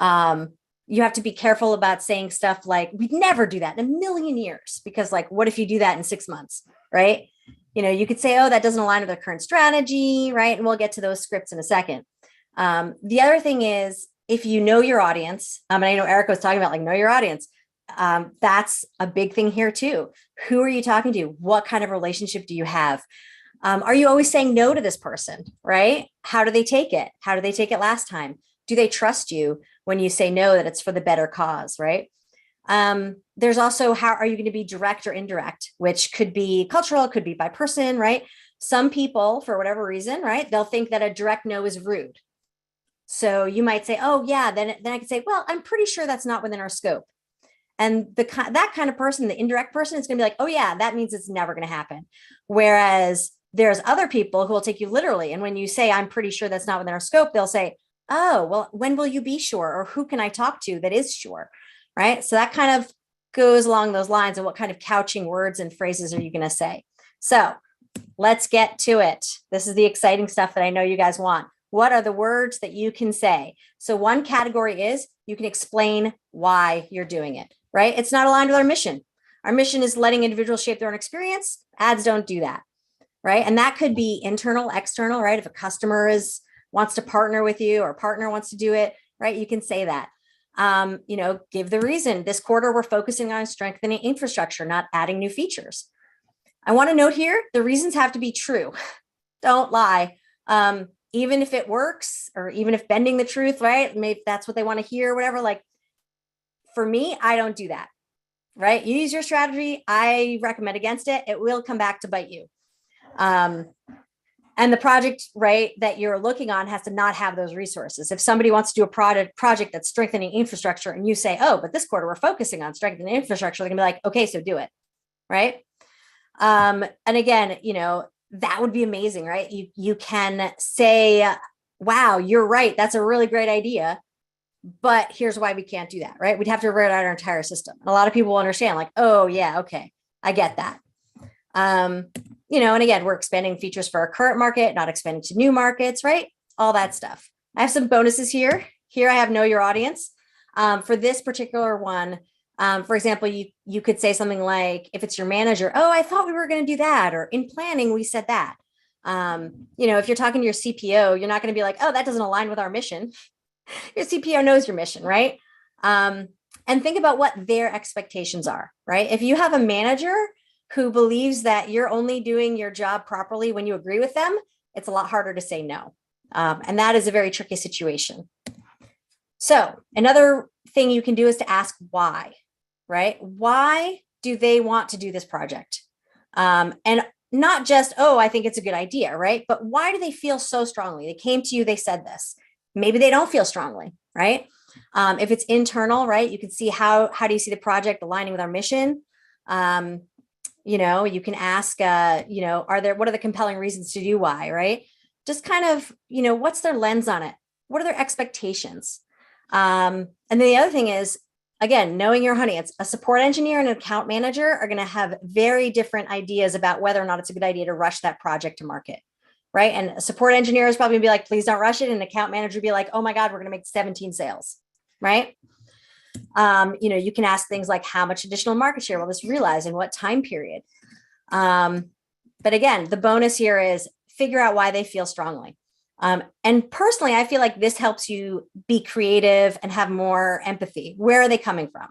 You have to be careful about saying stuff like, we'd never do that in a million years, because like, what if you do that in 6 months, right? You could say, oh, that doesn't align with our current strategy, right? And we'll get to those scripts in a second. The other thing is, if you know your audience, and I know Erica was talking about like know your audience, that's a big thing here too. Who are you talking to? What kind of relationship do you have? Are you always saying no to this person, right? How do they take it? How did they take it last time? Do they trust you when you say no, that it's for the better cause, right? There's also, how are you going to be direct or indirect, which could be cultural, could be by person, right? Some people, for whatever reason, right, they'll think that a direct no is rude. So you might say, oh yeah, then I could say, well, I'm pretty sure that's not within our scope. And that kind of person, the indirect person, is going to be like, oh yeah, that means it's never going to happen. Whereas there's other people who will take you literally. And when you say, I'm pretty sure that's not within our scope, they'll say, oh, well, when will you be sure? Or who can I talk to that is sure? Right. So that kind of goes along those lines of what kind of couching words and phrases are you going to say? So let's get to it. This is the exciting stuff that I know you guys want. What are the words that you can say? So one category is you can explain why you're doing it, right? It's not aligned with our mission. Our mission is letting individuals shape their own experience. Ads don't do that, right? And that could be internal, external, right? If a customer wants to partner with you or a partner wants to do it, right? You can say that. Give the reason. This quarter, we're focusing on strengthening infrastructure, not adding new features. I want to note here, the reasons have to be true. Don't lie. Even if it works, or even if bending the truth, right? Maybe that's what they want to hear, or whatever. Like for me, I don't do that, right? You use your strategy. I recommend against it. It will come back to bite you. And the project, right, that you're looking on has to not have those resources. If somebody wants to do a project that's strengthening infrastructure and you say, oh, but this quarter we're focusing on strengthening infrastructure, they're gonna be like, okay, so do it, right? And again, that would be amazing, right? You can say, wow, you're right. That's a really great idea. but here's why we can't do that, right? We'd have to rewrite our entire system. And a lot of people will understand like, oh yeah, okay, I get that. And again, we're expanding features for our current market, not expanding to new markets, right? All that stuff. I have some bonuses here. Here I have know your audience. For this particular one, for example, you could say something like, if it's your manager, oh, I thought we were going to do that. Or in planning, we said that. If you're talking to your CPO, you're not going to be like, oh, that doesn't align with our mission. Your CPO knows your mission, right? And think about what their expectations are, right? If you have a manager who believes that you're only doing your job properly when you agree with them, it's a lot harder to say no. And that is a very tricky situation. So another thing you can do is to ask why, right? Why do they want to do this project? And not just, oh, I think it's a good idea, right? But why do they feel so strongly? They came to you, they said this. Maybe they don't feel strongly, right? If it's internal, right, you can see how do you see the project aligning with our mission? You can ask, what are the compelling reasons to do why, right? Just kind of, what's their lens on it? What are their expectations? And then the other thing is, again, knowing your audience, a support engineer and an account manager are going to have very different ideas about whether or not it's a good idea to rush that project to market, right? And a support engineer is probably gonna be like, please don't rush it. And an account manager would be like, oh my God, we're going to make 17 sales, right? You can ask things like, how much additional market share will this realize in what time period? But again, the bonus here is figure out why they feel strongly. And personally, I feel like this helps you be creative and have more empathy. Where are they coming from,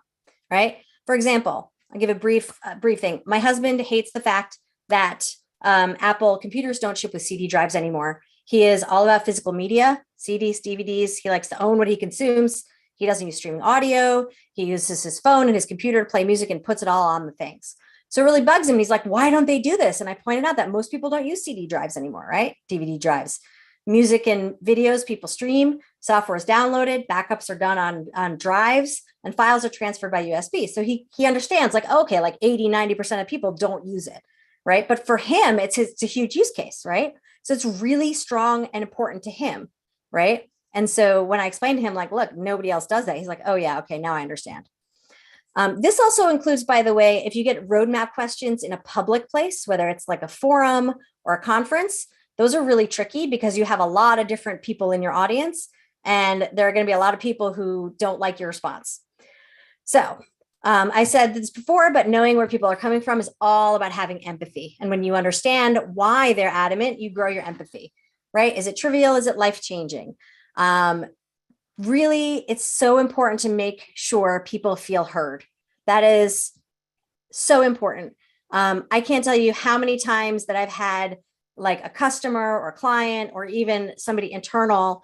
right? For example, I'll give a brief thing. My husband hates the fact that Apple computers don't ship with CD drives anymore. He is all about physical media, CDs, DVDs. He likes to own what he consumes. He doesn't use streaming audio. He uses his phone and his computer to play music and puts it all on the things. So it really bugs him. He's like, why don't they do this? And I pointed out that most people don't use CD drives anymore, right? DVD drives. Music and videos, people stream, software is downloaded, backups are done on drives, and files are transferred by USB. So he understands like, okay, like 80-90% of people don't use it, right? But for him, it's a huge use case, right? So it's really strong and important to him, right? And so when I explained to him, like, look, nobody else does that. He's like, oh yeah, okay, now I understand. This also includes, by the way, if you get roadmap questions in a public place, whether it's like a forum or a conference, those are really tricky because you have a lot of different people in your audience, and there are going to be a lot of people who don't like your response. So I said this before, but knowing where people are coming from is all about having empathy. And when you understand why they're adamant, you grow your empathy, right? Is it trivial? Is it life-changing? Really, it's so important to make sure people feel heard. That is so important. I can't tell you how many times that I've had like a customer or client or even somebody internal,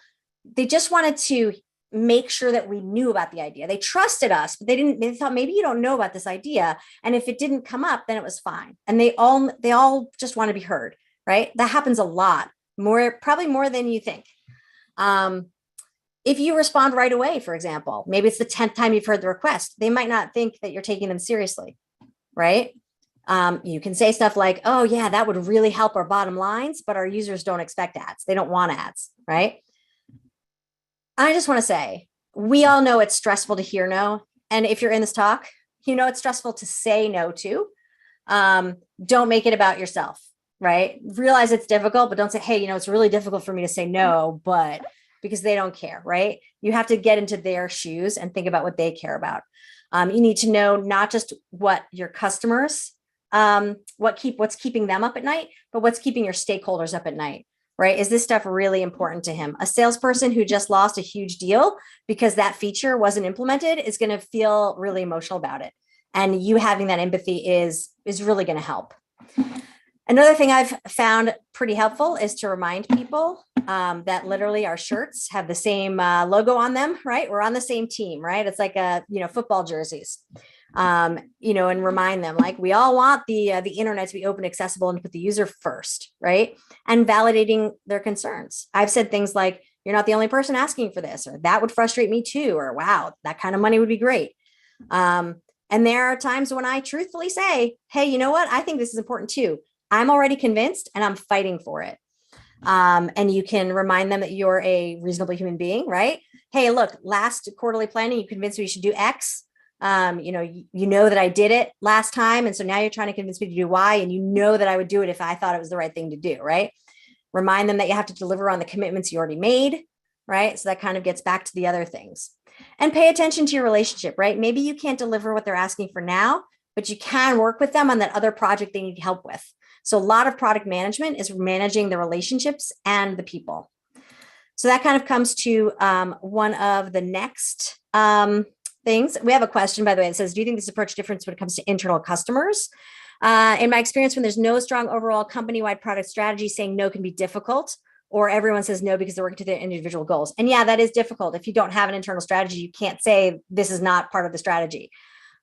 they just wanted to make sure that we knew about the idea. They trusted us, but they thought maybe you don't know about this idea. And if it didn't come up, then it was fine. And they all just want to be heard, right? That happens a lot, probably more than you think. If you respond right away, for example, maybe it's the 10th time you've heard the request, they might not think that you're taking them seriously, right? You can say stuff like, oh yeah, that would really help our bottom lines, but our users don't expect ads. They don't want ads, right? I just want to say, we all know it's stressful to hear no. And if you're in this talk, you know it's stressful to say no to. Don't make it about yourself, right? Realize it's difficult, but don't say, hey, it's really difficult for me to say no, but because they don't care, right? You have to get into their shoes and think about what they care about. You need to know not just what your customers what's keeping them up at night, but what's keeping your stakeholders up at night, right? Is this stuff really important to him? A salesperson who just lost a huge deal because that feature wasn't implemented is going to feel really emotional about it. And you having that empathy is really going to help. Another thing I've found pretty helpful is to remind people that literally our shirts have the same logo on them, right? We're on the same team, right? It's like football jerseys. And remind them like we all want the internet to be open, accessible, and to put the user first, right? And validating their concerns. I've said things like, you're not the only person asking for this, or that would frustrate me too, or wow, that kind of money would be great. And there are times when I truthfully say, hey, you know what? I think this is important too. I'm already convinced and I'm fighting for it. And you can remind them that you're a reasonable human being, right? Hey, look, last quarterly planning, you convinced me you should do X. You know that I did it last time. And so now you're trying to convince me to do Y, and you know that I would do it if I thought it was the right thing to do, right? Remind them that you have to deliver on the commitments you already made, right? So that kind of gets back to the other things. And pay attention to your relationship, right? Maybe you can't deliver what they're asking for now, but you can work with them on that other project they need help with. So a lot of product management is managing the relationships and the people. So that kind of comes to one of the next things. We have a question, by the way, that says, do you think this approach differs when it comes to internal customers? In my experience, when there's no strong overall company-wide product strategy, saying no can be difficult, or everyone says no because they're working to their individual goals. And yeah, that is difficult. If you don't have an internal strategy, you can't say this is not part of the strategy.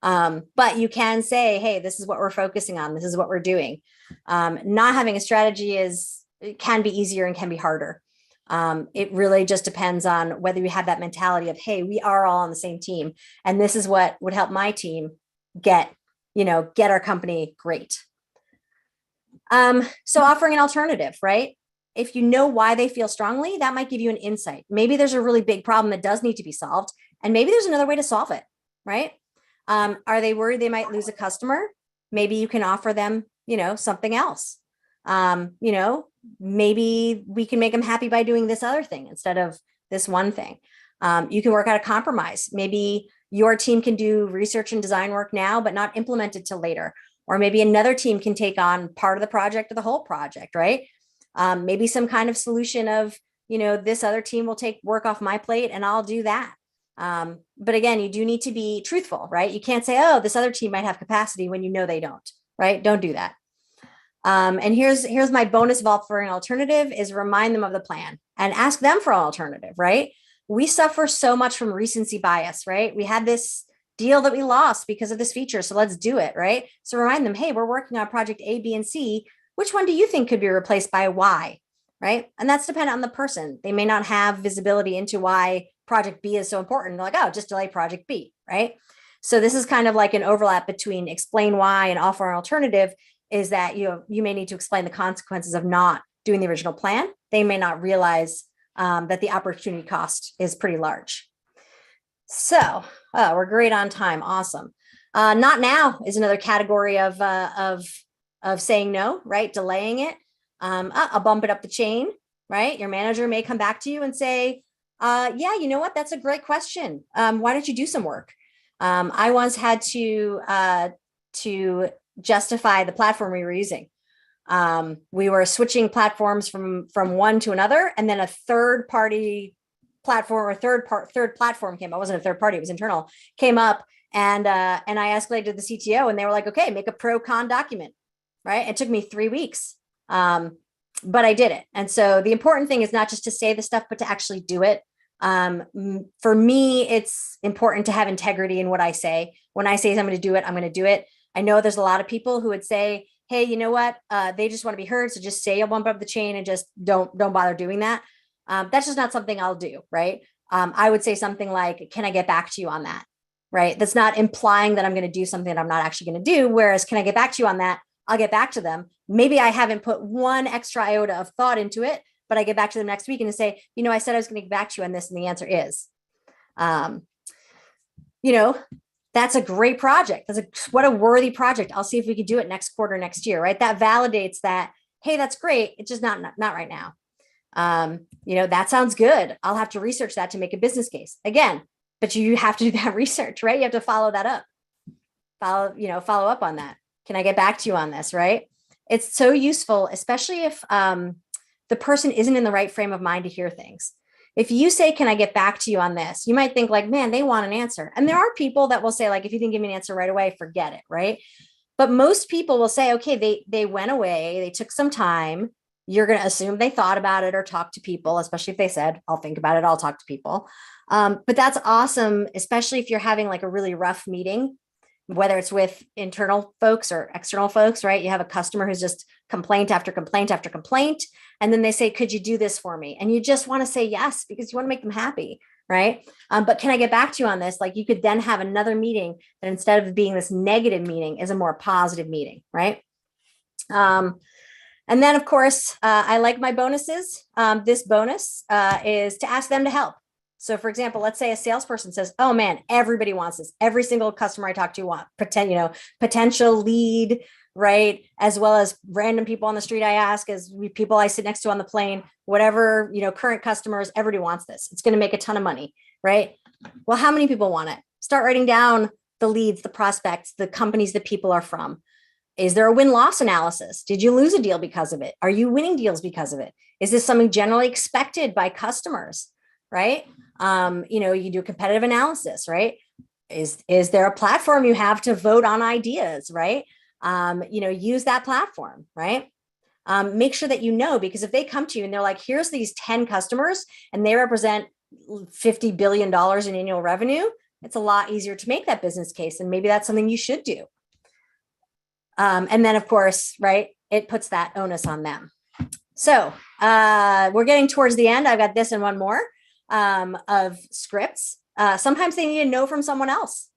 But you can say, hey, this is what we're focusing on. This is what we're doing. Not having a strategy can be easier and can be harder. It really just depends on whether you have that mentality of, hey, we are all on the same team, and this is what would help my team get our company great. So offering an alternative, right? If you know why they feel strongly, that might give you an insight. Maybe there's a really big problem that does need to be solved, and maybe there's another way to solve it, right? Are they worried they might lose a customer? Maybe you can offer them, something else. Maybe we can make them happy by doing this other thing instead of this one thing. You can work out a compromise. Maybe your team can do research and design work now, but not implement it till later. Or maybe another team can take on part of the project or the whole project, right? Maybe some kind of solution of, this other team will take work off my plate and I'll do that. But again, you do need to be truthful, right? You can't say, oh, this other team might have capacity when you know they don't, right? Don't do that. And here's my bonus of offering alternative is remind them of the plan and ask them for an alternative, right? We suffer so much from recency bias, right? We had this deal that we lost because of this feature, so let's do it, right? So remind them, hey, we're working on project A, B, and C. Which one do you think could be replaced by Y, right? And that's dependent on the person. They may not have visibility into why project B is so important. They're like, oh, just delay project B, right? So this is kind of like an overlap between explain why and offer an alternative, is that you may need to explain the consequences of not doing the original plan. They may not realize that the opportunity cost is pretty large. So we're great on time. Awesome. Not now is another category of saying no, right? Delaying it. I'll bump it up the chain, right? Your manager may come back to you and say, yeah, you know what? That's a great question. Why don't you do some work? I once had to justify the platform we were using. We were switching platforms from one to another, and then a third party platform or third platform came up. It wasn't a third party, it was internal, came up, and I escalated to the CTO, and they were like, okay, make a pro con document, right? It took me 3 weeks, but I did it. And so the important thing is not just to say the stuff, but to actually do it. For me, it's important to have integrity in what I say. When I say I'm going to do it, I'm going to do it. I know there's a lot of people who would say, hey, you know what? They just want to be heard. So just say you'll bump up the chain and just don't bother doing that. That's just not something I'll do, right? I would say something like, can I get back to you on that? Right? That's not implying that I'm going to do something that I'm not actually going to do. Whereas, can I get back to you on that? I'll get back to them. Maybe I haven't put one extra iota of thought into it, but I get back to them next week and say, I said I was going to get back to you on this. And the answer is, that's a great project. What a worthy project. I'll see if we can do it next quarter, next year, right? That validates that, hey, that's great. It's just not right now. That sounds good. I'll have to research that to make a business case again, but you have to do that research, right? You have to follow that up, follow up on that. Can I get back to you on this? Right? It's so useful, especially if the person isn't in the right frame of mind to hear things. If you say, can I get back to you on this? You might think like, man, they want an answer. And there are people that will say like, if you didn't give me an answer right away, forget it. Right. But most people will say, okay, they went away. They took some time. You're going to assume they thought about it or talked to people, especially if they said, I'll think about it. I'll talk to people. But that's awesome, especially if you're having like a really rough meeting, whether it's with internal folks or external folks, right? You have a customer who's just complaint after complaint after complaint. And then they say, could you do this for me? And you just want to say yes, because you want to make them happy, right? But can I get back to you on this? Like you could then have another meeting that instead of being this negative meeting is a more positive meeting, right? And then, of course, I like my bonuses. This bonus is to ask them to help. So, for example, let's say a salesperson says, "Oh man, everybody wants this. Every single customer I talk to potential lead, right? As well as random people on the street I ask, as people I sit next to on the plane, whatever, current customers, everybody wants this. It's going to make a ton of money, right? Well, how many people want it? Start writing down the leads, the prospects, the companies that people are from. Is there a win-loss analysis? Did you lose a deal because of it? Are you winning deals because of it? Is this something generally expected by customers, right? You do competitive analysis, right? Is there a platform you have to vote on ideas, right? Use that platform, right? Make sure that because if they come to you and they're like, here's these 10 customers and they represent $50 billion in annual revenue, it's a lot easier to make that business case. And maybe that's something you should do. And then, of course, right, it puts that onus on them. So we're getting towards the end. I've got this and one more of scripts. Sometimes they need to know from someone else.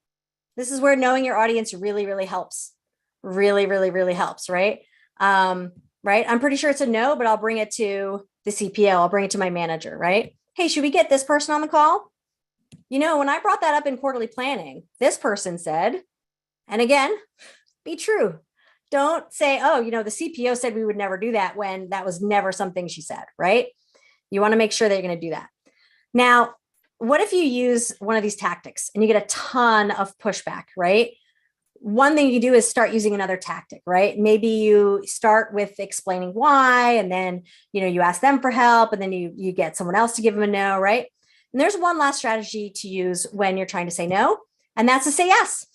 This is where knowing your audience really, really helps. Really, really, really helps, right? Right. I'm pretty sure it's a no, but I'll bring it to the CPO. I'll bring it to my manager, right? Hey, should we get this person on the call? When I brought that up in quarterly planning, this person said, and again, be true. Don't say, oh, the CPO said we would never do that when that was never something she said, right? You want to make sure that you're going to do that. Now, what if you use one of these tactics and you get a ton of pushback, right? One thing you do is start using another tactic, right? Maybe you start with explaining why, and then, you ask them for help, and then you get someone else to give them a no, right? And there's one last strategy to use when you're trying to say no, and that's to say yes.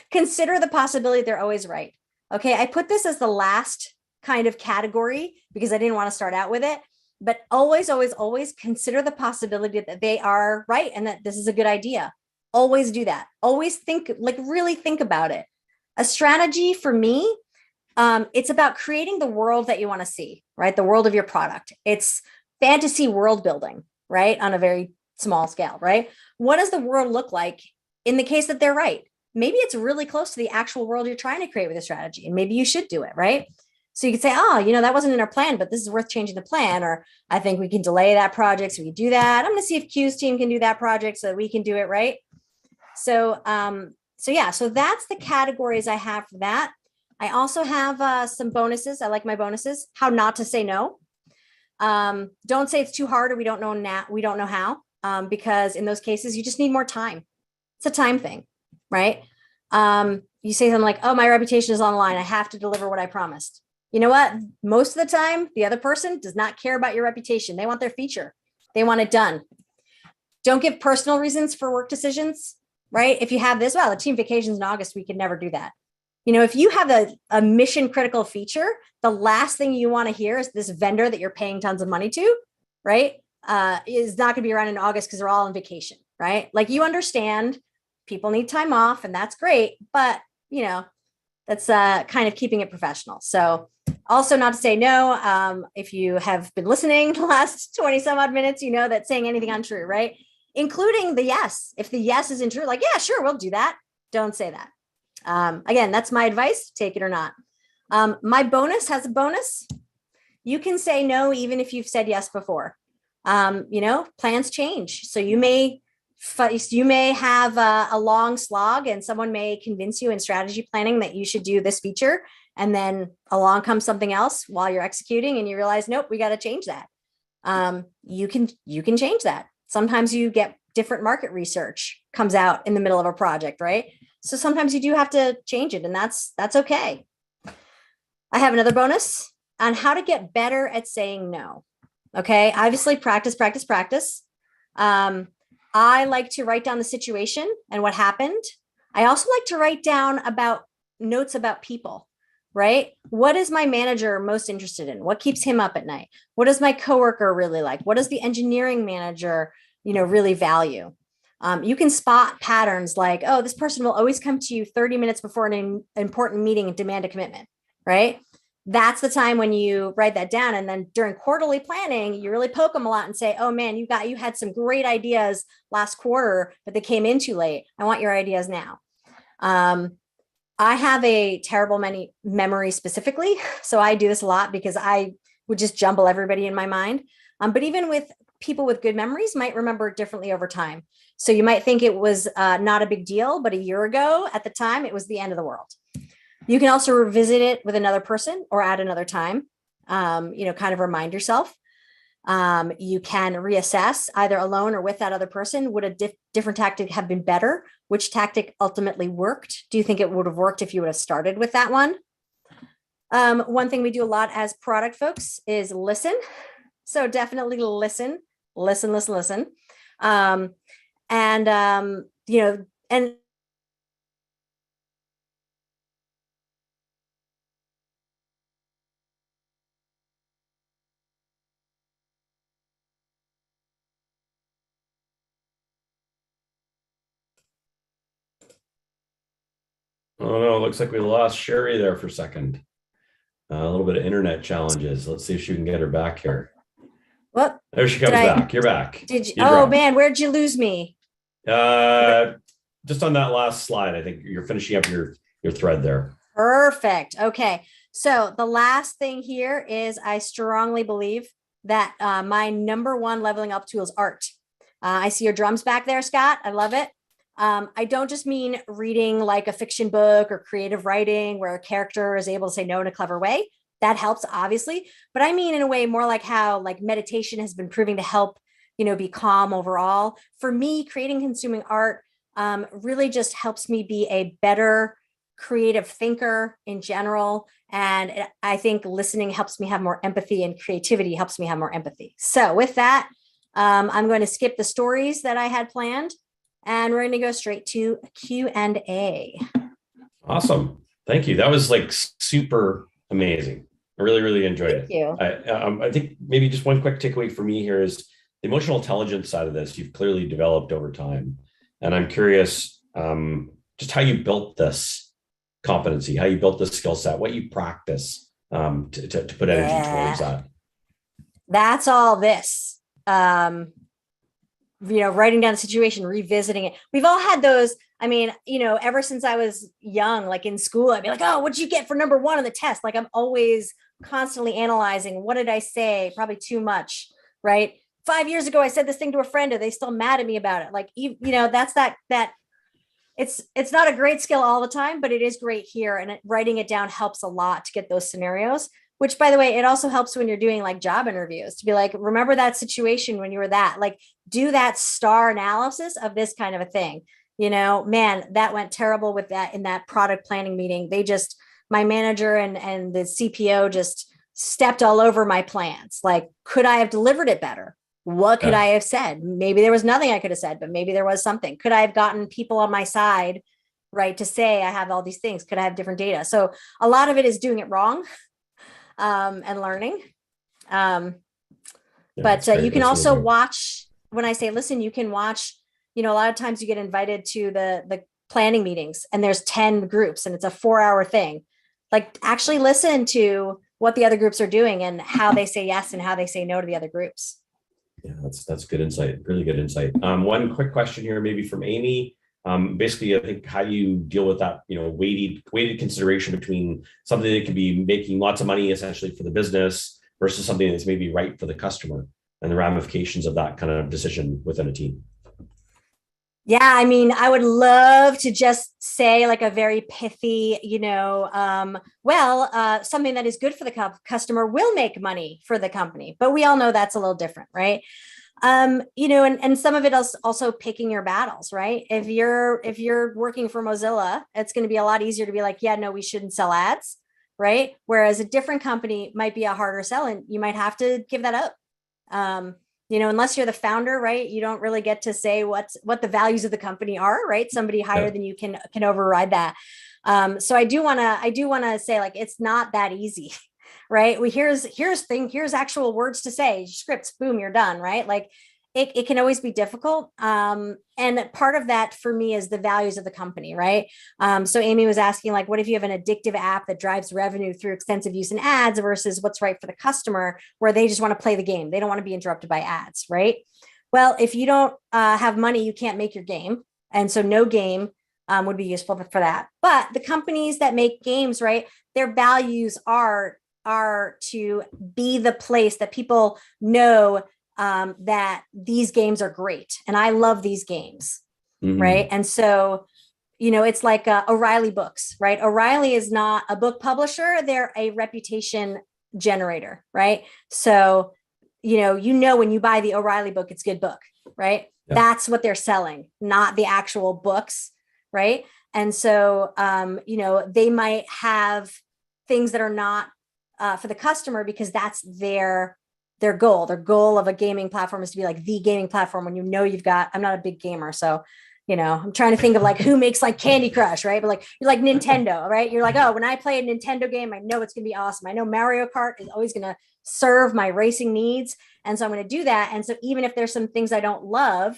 Consider the possibility they're always right. Okay, I put this as the last kind of category because I didn't want to start out with it, but always, always, always consider the possibility that they are right and that this is a good idea. Always do that. Always think, really think about it. A strategy for me, it's about creating the world that you want to see, right? The world of your product. It's fantasy world building, right? On a very small scale, right? What does the world look like in the case that they're right? Maybe it's really close to the actual world you're trying to create with a strategy, and maybe you should do it, right? So you could say, oh, that wasn't in our plan, but this is worth changing the plan. Or I think we can delay that project so we can do that. I'm going to see if Q's team can do that project so that we can do it, right? So that's the categories I have for that. I also have some bonuses. I like my bonuses. How not to say no. Don't say it's too hard or we don't know how, because in those cases, you just need more time. It's a time thing, right? You say something like, oh, my reputation is on the line. I have to deliver what I promised. You know what? Most of the time, the other person does not care about your reputation. They want their feature. They want it done. Don't give personal reasons for work decisions, right? If you have this, the team vacations in August, we could never do that. If you have a mission critical feature, the last thing you want to hear is this vendor that you're paying tons of money to, right? Is not going to be around in August because they're all on vacation, right? You understand people need time off and that's great, but that's kind of keeping it professional. So also not to say no. If you have been listening the last 20 some odd minutes, you know that saying anything untrue, right? Including the yes. If the yes isn't true, yeah, sure, we'll do that. Don't say that. Again, that's my advice. Take it or not. My bonus has a bonus. You can say no, even if you've said yes before. Plans change. So you may have a long slog and someone may convince you in strategy planning that you should do this feature. And then along comes something else while you're executing and you realize, nope, we got to change that. You can change that. Sometimes you get different market research comes out in the middle of a project, right? So sometimes you do have to change it and that's okay. I have another bonus on how to get better at saying no. Okay. Obviously practice. I like to write down the situation and what happened. I also like to write down notes about people, right? What is my manager most interested in? What keeps him up at night? What does my coworker really like? What does the engineering manager, really value? You can spot patterns like, oh, this person will always come to you 30 minutes before an important meeting and demand a commitment, right? That's the time when you write that down. And then during quarterly planning, you really poke them a lot and say, oh man, you had some great ideas last quarter, but they came in too late. I want your ideas now. I have a terrible memory specifically. So I do this a lot because I would just jumble everybody in my mind. But even with people with good memories might remember it differently over time. So you might think it was not a big deal, but a year ago at the time, it was the end of the world. You can also revisit it with another person or at another time, kind of remind yourself. You can reassess either alone or with that other person. Would a different tactic have been better? Which tactic ultimately worked? Do you think it would have worked if you would have started with that one? One thing we do a lot as product folks is listen. So definitely listen. And
Oh no, it looks like we lost Sherry there for a second. A little bit of internet challenges. Let's see if she can get her back here.
What?
There she comes back. You're back.
Did you?
You're
Oh
back.
man, where'd you lose me?
Just on that last slide, I think you're finishing up your thread there.
Perfect. Okay. So the last thing here is I strongly believe that my number one leveling up tool is art. I see your drums back there, Scott. I love it. I don't just mean reading like a fiction book or creative writing where a character is able to say no in a clever way. That helps, obviously. But I mean in a way more like how like meditation has been proving to help, be calm overall. For me, creating, consuming art really just helps me be a better creative thinker in general. And I think listening helps me have more empathy, and creativity helps me have more empathy. So with that, I'm going to skip the stories that I had planned, and we're going to go straight to Q&A.
Awesome. Thank you. That was like super amazing. I really, really enjoyed it.
Thank you.
I think maybe just one quick takeaway for me here is the emotional intelligence side of this you've clearly developed over time. And I'm curious just how you built this competency, how you built this skill set, what you practice to put energy towards that.
That's all this. Writing down the situation, revisiting it. We've all had those. I mean, ever since I was young, like in school, I'd be like, oh, what'd you get for number one on the test? Like I'm always constantly analyzing, what did I say? Probably too much, right? 5 years ago, I said this thing to a friend. Are they still mad at me about it? Like, that's that it's not a great skill all the time, but it is great here. And writing it down helps a lot to get those scenarios, which by the way, it also helps when you're doing like job interviews to be like, remember that situation when you were that, like do that star analysis of this kind of a thing. Man, that went terrible with that in that product planning meeting. My manager and the CPO just stepped all over my plans. Like, could I have delivered it better? What could I have said? Maybe there was nothing I could have said, but maybe there was something. Could I have gotten people on my side, right, to say I have all these things? Could I have different data? So a lot of it is doing it wrong and learning. But you can also watch, when I say listen, you can watch, a lot of times you get invited to the planning meetings and there's 10 groups and it's a 4-hour thing. Like actually listen to what the other groups are doing and how they say yes and how they say no to the other groups.
Yeah, that's good insight. Really good insight. One quick question here, maybe from Amy. Basically, I think how do you deal with that, weighted consideration between something that could be making lots of money essentially for the business versus something that's maybe right for the customer and the ramifications of that kind of decision within a team?
Yeah, I mean, I would love to just say like a very pithy, something that is good for the customer will make money for the company, but we all know that's a little different, right? And some of it is also picking your battles, right? If you're working for Mozilla, it's going to be a lot easier to be like, yeah, no, we shouldn't sell ads, right? Whereas a different company might be a harder sell and you might have to give that up. Unless you're the founder, right? You don't really get to say what the values of the company are, right? Somebody higher than you can override that. So I do want to say like, it's not that easy, right? Here's actual words to say, scripts, boom, you're done, right? Like it can always be difficult. And part of that for me is the values of the company, right? So Amy was asking like, what if you have an addictive app that drives revenue through extensive use in ads versus what's right for the customer, where they just want to play the game. They don't want to be interrupted by ads, right? Well, if you don't have money, you can't make your game. And so no game would be useful for that. But the companies that make games, right, their values are to be the place that people know that these games are great. And I love these games, right? And so, it's like O'Reilly Books, right? O'Reilly is not a book publisher. They're a reputation generator, right? So, when you buy the O'Reilly book, it's a good book, right? Yeah. That's what they're selling, not the actual books, right? And so, they might have things that are not for the customer because that's their goal. Their goal of a gaming platform is to be like the gaming platform when I'm not a big gamer. So, I'm trying to think of like who makes like Candy Crush, right? But like, you're like Nintendo, right? You're like, oh, when I play a Nintendo game, I know it's going to be awesome. I know Mario Kart is always going to serve my racing needs. And so I'm going to do that. And so even if there's some things I don't love,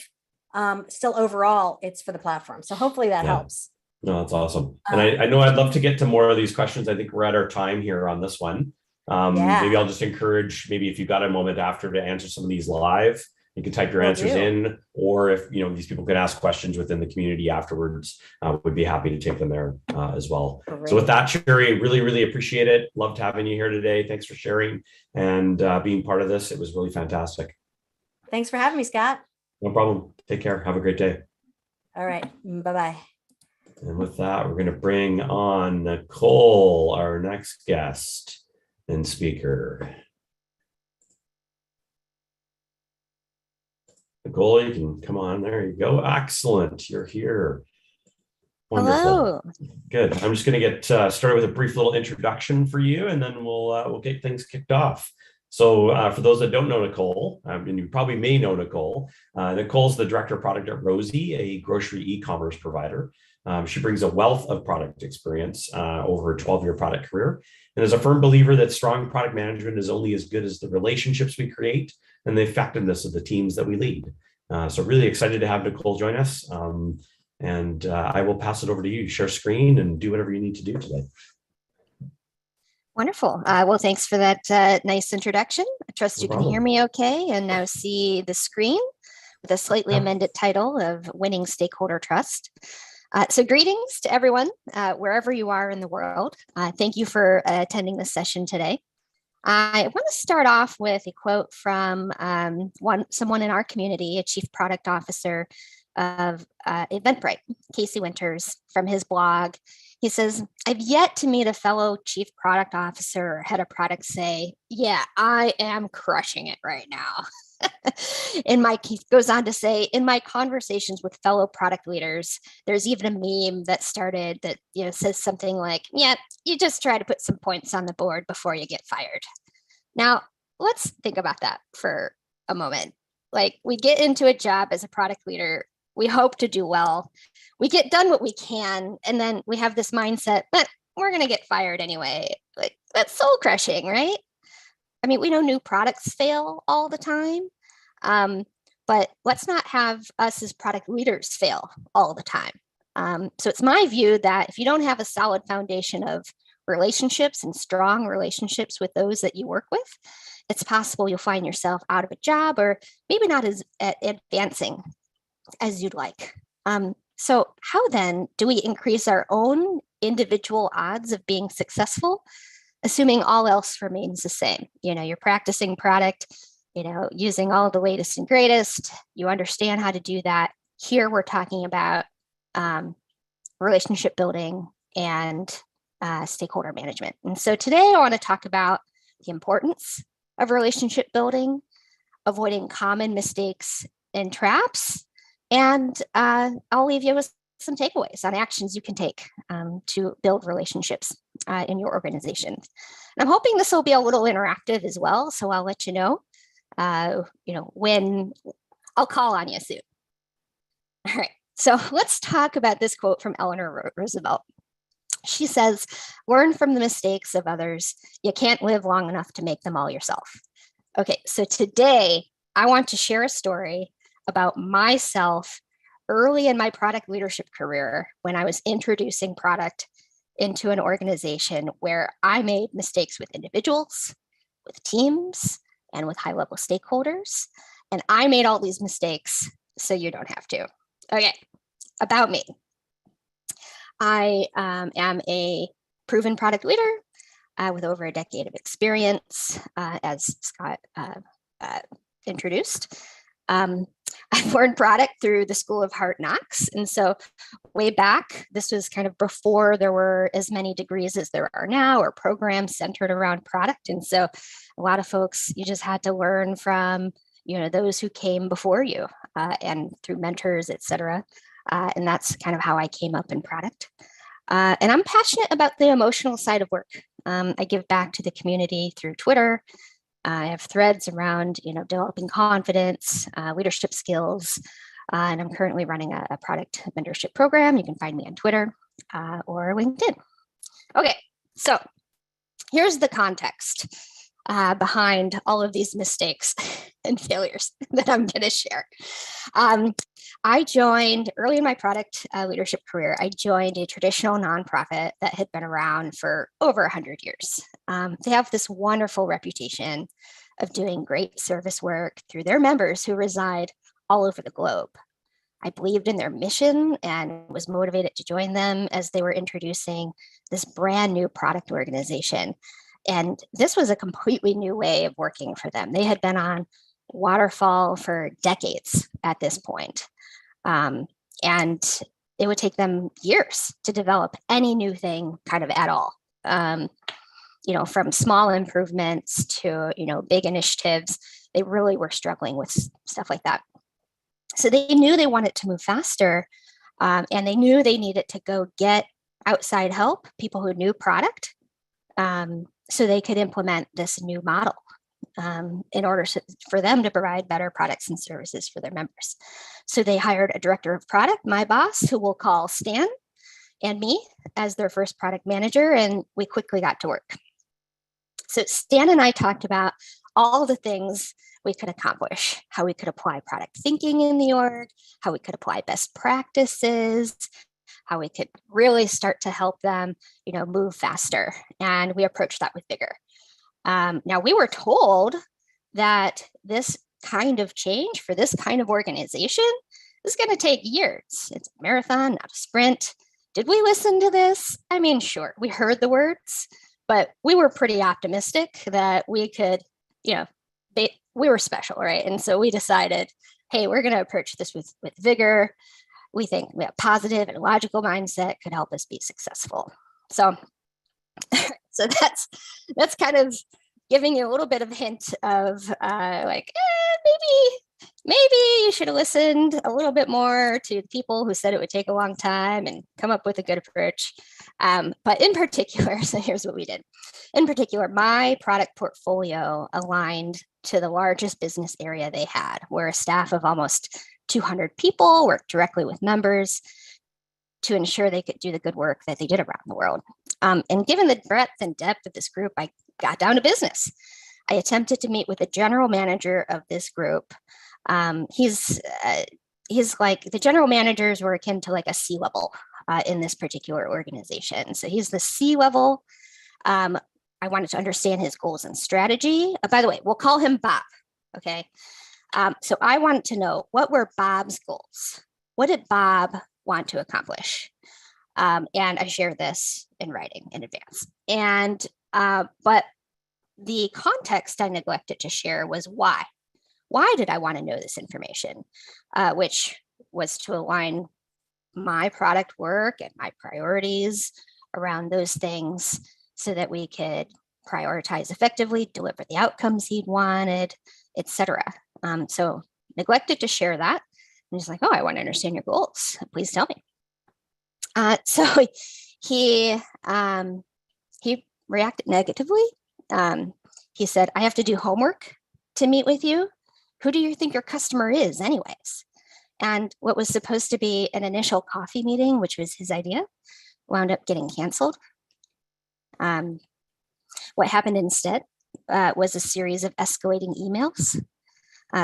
still overall, it's for the platform. So hopefully that helps.
No, that's awesome. And I know I'd love to get to more of these questions. I think we're at our time here on this one. Maybe I'll just encourage, maybe if you got a moment after to answer some of these live, you can type your answers in, or if these people can ask questions within the community afterwards, we'd be happy to take them there as well. Great. So with that, Sherry, really, really appreciate it. Loved having you here today. Thanks for sharing and being part of this. It was really fantastic.
Thanks for having me, Scott.
No problem. Take care. Have a great day.
All right. Bye-bye.
And with that, we're going to bring on Nicole, our next guest and speaker. Nicole, you can come on. There you go. Excellent. You're here. Wonderful.
Hello.
Good. I'm just going to get started with a brief little introduction for you, and then we'll get things kicked off. So for those that don't know Nicole, and you probably may know Nicole, Nicole's the director of product at Rosie, a grocery e-commerce provider. She brings a wealth of product experience over a 12-year product career, and is a firm believer that strong product management is only as good as the relationships we create and the effectiveness of the teams that we lead. So really excited to have Nicole join us. And I will pass it over to you. Share screen and do whatever you need to do today.
Wonderful. Well, thanks for that nice introduction. I trust you can hear me okay and now see the screen with a slightly amended title of Winning Stakeholder Trust. So greetings to everyone, wherever you are in the world. Thank you for attending this session today. I want to start off with a quote from someone in our community, a chief product officer of Eventbrite, Casey Winters, from his blog. He says, I've yet to meet a fellow chief product officer or head of product say, yeah, I am crushing it right now. He goes on to say, in my conversations with fellow product leaders, there's even a meme that started that says something like, yeah, you just try to put some points on the board before you get fired. Now, let's think about that for a moment. Like, we get into a job as a product leader, we hope to do well, we get done what we can, and then we have this mindset, but we're going to get fired anyway. Like, that's soul crushing, right? I mean, we know new products fail all the time, but let's not have us as product leaders fail all the time. So it's my view that if you don't have a solid foundation of relationships and strong relationships with those that you work with, it's possible you'll find yourself out of a job or maybe not as advancing as you'd like. So how then do we increase our own individual odds of being successful, assuming all else remains the same? You're practicing product, using all the latest and greatest. You understand how to do that. Here we're talking about relationship building and stakeholder management. And so today I want to talk about the importance of relationship building, avoiding common mistakes and traps, and I'll leave you with some takeaways on actions you can take to build relationships in your organization. And I'm hoping this will be a little interactive as well, so I'll let you know, when I'll call on you soon. All right, so let's talk about this quote from Eleanor Roosevelt. She says, learn from the mistakes of others. You can't live long enough to make them all yourself. Okay, so today I want to share a story about myself early in my product leadership career when I was introducing product into an organization where I made mistakes with individuals, with teams, and with high-level stakeholders. And I made all these mistakes so you don't have to. Okay, about me. I am a proven product leader with over a decade of experience, as Scott introduced. I've learned product through the School of Hard Knocks. And so way back, this was kind of before there were as many degrees as there are now, or programs centered around product. And so a lot of folks, you just had to learn from, those who came before you and through mentors, et cetera. And that's kind of how I came up in product. And I'm passionate about the emotional side of work. I give back to the community through Twitter. I have threads around, developing confidence, leadership skills, and I'm currently running a product mentorship program. You can find me on Twitter or LinkedIn. Okay, so here's the context behind all of these mistakes and failures that I'm going to share. I joined early in my product leadership career. I joined a traditional nonprofit that had been around for over 100 years. They have this wonderful reputation of doing great service work through their members who reside all over the globe. I believed in their mission and was motivated to join them as they were introducing this brand new product organization. And this was a completely new way of working for them. They had been on waterfall for decades at this point. And it would take them years to develop any new thing kind of at all. From small improvements to, big initiatives, they really were struggling with stuff like that. So they knew they wanted to move faster, and they knew they needed to go get outside help, people who knew product, so they could implement this new model in order for them to provide better products and services for their members. So they hired a director of product, my boss, who we'll call Stan, and me as their first product manager, and we quickly got to work. So Stan and I talked about all the things we could accomplish, how we could apply product thinking in the org, how we could apply best practices, how we could really start to help them, move faster. And we approached that with vigor. Now, we were told that this kind of change for this kind of organization is going to take years. It's a marathon, not a sprint. Did we listen to this? I mean, sure, we heard the words, but we were pretty optimistic that we could, we were special, right? And so we decided, hey, we're going to approach this with vigor. We think a positive and logical mindset could help us be successful. So that's kind of giving you a little bit of a hint of maybe you should have listened a little bit more to the people who said it would take a long time and come up with a good approach. But in particular, so here's what we did. In particular, my product portfolio aligned to the largest business area they had, where a staff of almost 200 people worked directly with members to ensure they could do the good work that they did around the world. And given the breadth and depth of this group, I got down to business. I attempted to meet with the general manager of this group. He's like, the general managers were akin to like a C-level in this particular organization. So he's the C-level. I wanted to understand his goals and strategy. By the way, we'll call him Bob, okay? So I wanted to know, what were Bob's goals? What did Bob want to accomplish? And I shared this in writing in advance. And but the context I neglected to share was why. Why did I want to know this information? Which was to align my product work and my priorities around those things so that we could prioritize effectively, deliver the outcomes he'd wanted, etc. So neglected to share that. And he's like, oh, I want to understand your goals. Please tell me. So he reacted negatively. He said, I have to do homework to meet with you. Who do you think your customer is anyways? And what was supposed to be an initial coffee meeting, which was his idea, wound up getting canceled. What happened instead was a series of escalating emails.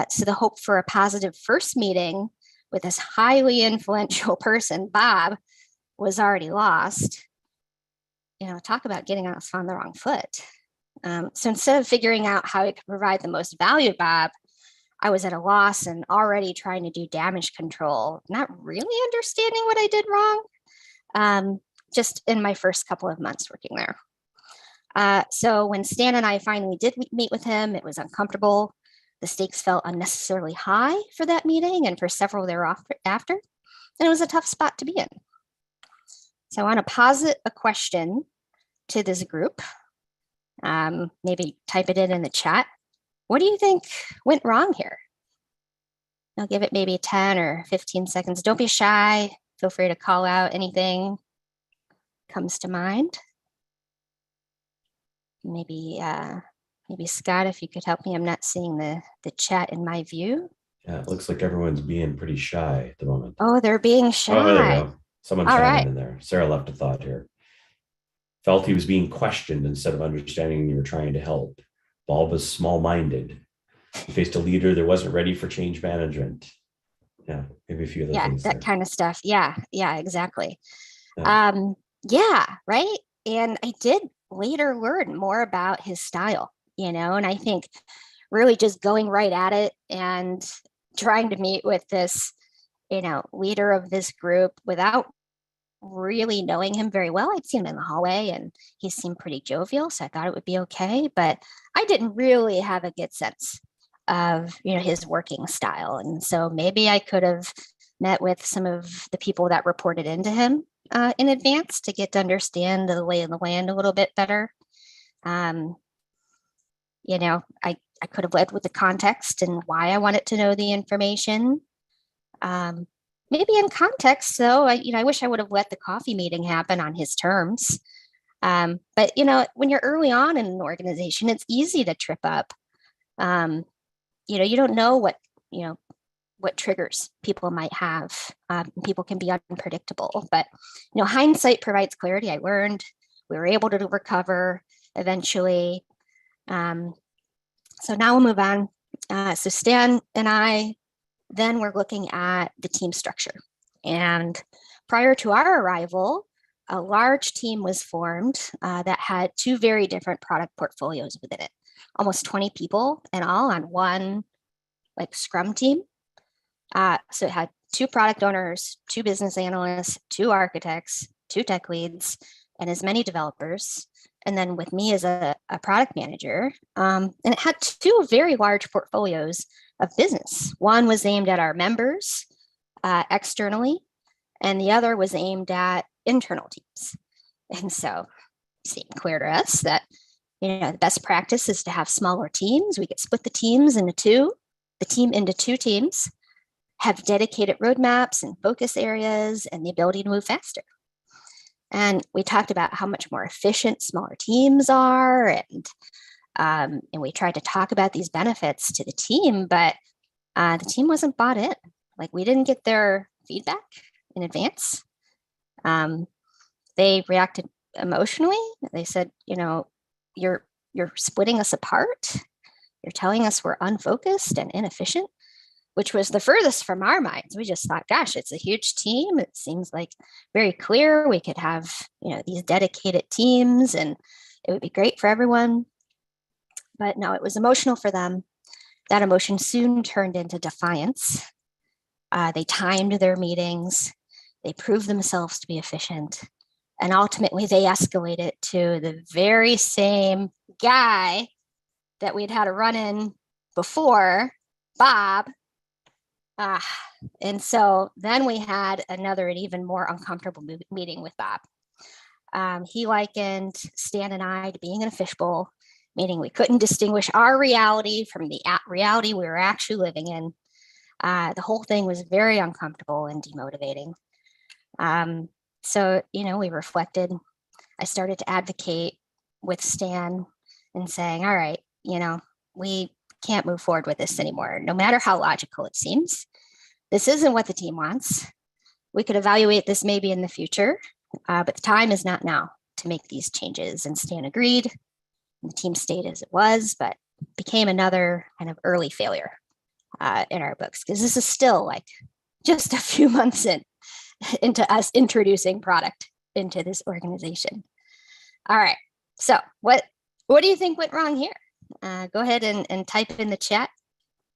So the hope for a positive first meeting with this highly influential person, Bob, was already lost. Talk about getting us on the wrong foot. So instead of figuring out how I could provide the most value to Bob, I was at a loss and already trying to do damage control, not really understanding what I did wrong. just in my first couple of months working there. So when Stan and I finally did meet with him, it was uncomfortable. The stakes felt unnecessarily high for that meeting and for several thereafter, and it was a tough spot to be in. So I want to posit a question to this group. Maybe type it in the chat. What do you think went wrong here? I'll give it maybe 10 or 15 seconds. Don't be shy. Feel free to call out anything comes to mind. Maybe Scott, if you could help me. I'm not seeing the chat in my view.
Yeah, it looks like everyone's being pretty shy at the moment.
Oh, they're being shy.
Oh, there we go. Someone's
All
chiming
right.
in there. Sarah left a thought here. Felt he was being questioned instead of understanding you were trying to help. Bob was small-minded. He faced a leader that wasn't ready for change management. Yeah, maybe a few other things.
Yeah, that
there.
kind of stuff. Yeah, exactly.
Yeah.
Yeah, right. And I did later learn more about his style, and I think really just going right at it and trying to meet with this, leader of this group without really knowing him very well. I'd seen him in the hallway and he seemed pretty jovial, so I thought it would be okay, but I didn't really have a good sense of, his working style. And so maybe I could have met with some of the people that reported into him in advance to get to understand the lay of the land a little bit better. I could have led with the context and why I wanted to know the information. Maybe in context, though, I wish I would have let the coffee meeting happen on his terms. But when you're early on in an organization, it's easy to trip up. You don't know what triggers people might have. People can be unpredictable, but hindsight provides clarity. I learned we were able to recover eventually. So now we'll move on. So Stan and I then we're looking at the team structure. And prior to our arrival, a large team was formed that had two very different product portfolios within it. Almost 20 people in all on one Scrum team. So it had 2 product owners, 2 business analysts, 2 architects, 2 tech leads, and as many developers. And then with me as a product manager, and it had 2 very large portfolios of business. One was aimed at our members externally, and the other was aimed at internal teams. And so it seemed clear to us that the best practice is to have smaller teams. We could split the team into 2 teams, have dedicated roadmaps and focus areas, and the ability to move faster. And we talked about how much more efficient smaller teams are, and we tried to talk about these benefits to the team, but the team wasn't bought in. We didn't get their feedback in advance. They reacted emotionally. They said, you're splitting us apart. You're telling us we're unfocused and inefficient, which was the furthest from our minds. We just thought, gosh, it's a huge team. It seems very clear we could have, these dedicated teams and it would be great for everyone. But no, it was emotional for them. That emotion soon turned into defiance. They timed their meetings. They proved themselves to be efficient. And ultimately, they escalated to the very same guy that we'd had a run-in before, Bob. And so then we had another and even more uncomfortable meeting with Bob. He likened Stan and I to being in a fishbowl, meaning we couldn't distinguish our reality from the reality we were actually living in. The whole thing was very uncomfortable and demotivating. So, we reflected. I started to advocate with Stan and saying, all right, we can't move forward with this anymore, no matter how logical it seems. This isn't what the team wants. We could evaluate this maybe in the future, but the time is not now to make these changes. And Stan agreed. The team stayed as it was, but became another kind of early failure in our books, because this is still just a few months into us introducing product into this organization. All right. So what do you think went wrong here? Go ahead and type in the chat.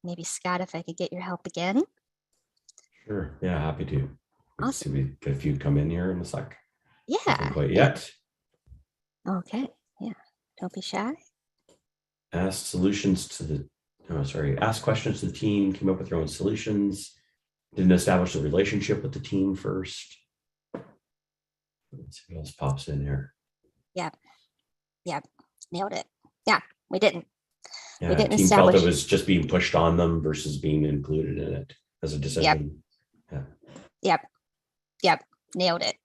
Maybe Scott, if I could get your help again.
Sure. Yeah, happy to.
Awesome.
We get a few come in here in a sec.
Yeah.
Nothing quite yet.
Okay. Yeah. Don't be shy.
Ask questions to the team, came up with your own solutions, didn't establish a relationship with the team first. Let's see what else pops in here.
Yep. Nailed it. Yeah, we didn't.
Yeah,
We didn't
team felt it
establish.
was just being pushed on them versus being included in it as a decision.
Yep. Nailed it.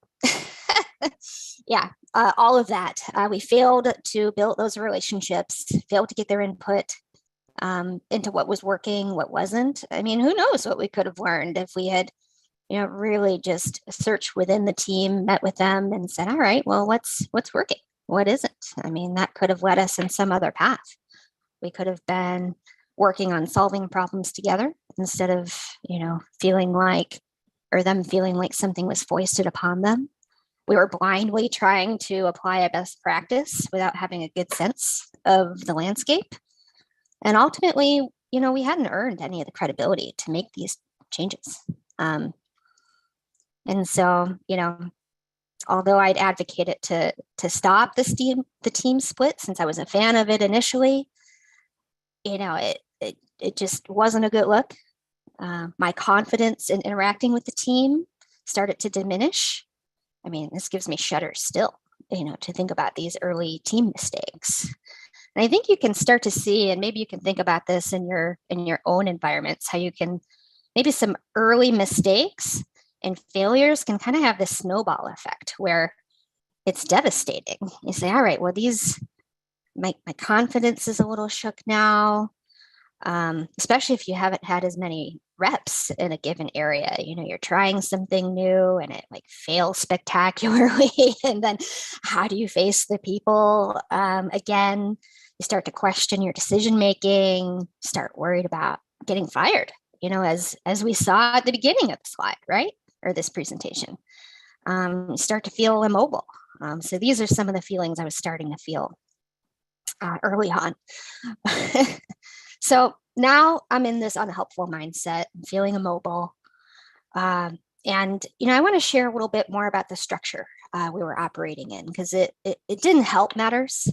Yeah, all of that. We failed to build those relationships, failed to get their input into what was working, what wasn't. I mean, who knows what we could have learned if we had, really just searched within the team, met with them and said, all right, well, what's working? What isn't? I mean, that could have led us in some other path. We could have been working on solving problems together instead of, feeling like something was foisted upon them. We were blindly trying to apply a best practice without having a good sense of the landscape. And ultimately, we hadn't earned any of the credibility to make these changes. And so, although I'd advocated to stop the team split since I was a fan of it initially, it just wasn't a good look. My confidence in interacting with the team started to diminish. I mean, this gives me shudders still, to think about these early team mistakes. And I think you can start to see, and maybe you can think about this in your own environments, how you can, maybe some early mistakes and failures can kind of have this snowball effect where it's devastating. You say, all right, well, my confidence is a little shook now, especially if you haven't had as many reps in a given area. You're trying something new and it fails spectacularly. And then how do you face the people again? You start to question your decision making, start worried about getting fired, as we saw at the beginning of the slide, right? Or this presentation. You start to feel immobile. So these are some of the feelings I was starting to feel early on. So now I'm in this unhelpful mindset, feeling immobile. And, I want to share a little bit more about the structure we were operating in, because it didn't help matters.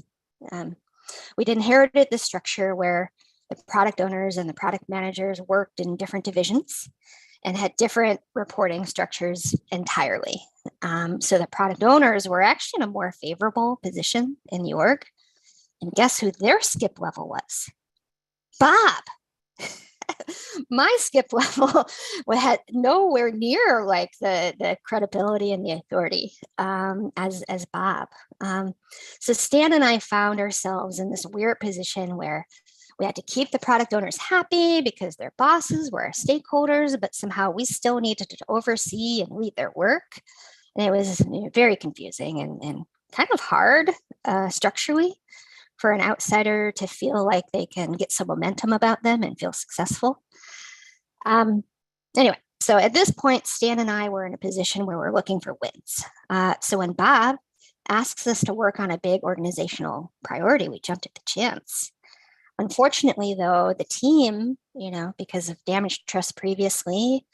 We'd inherited this structure where the product owners and the product managers worked in different divisions and had different reporting structures entirely. So the product owners were actually in a more favorable position in the org. And guess who their skip level was? Bob. My skip level had nowhere near the credibility and the authority as Bob. So Stan and I found ourselves in this weird position where we had to keep the product owners happy because their bosses were our stakeholders, but somehow we still needed to oversee and lead their work. And it was very confusing and kind of hard structurally for an outsider to feel like they can get some momentum about them and feel successful. Anyway, so at this point, Stan and I were in a position where we're looking for wins. So when Bob asks us to work on a big organizational priority, we jumped at the chance. Unfortunately, though, the team, because of damaged trust previously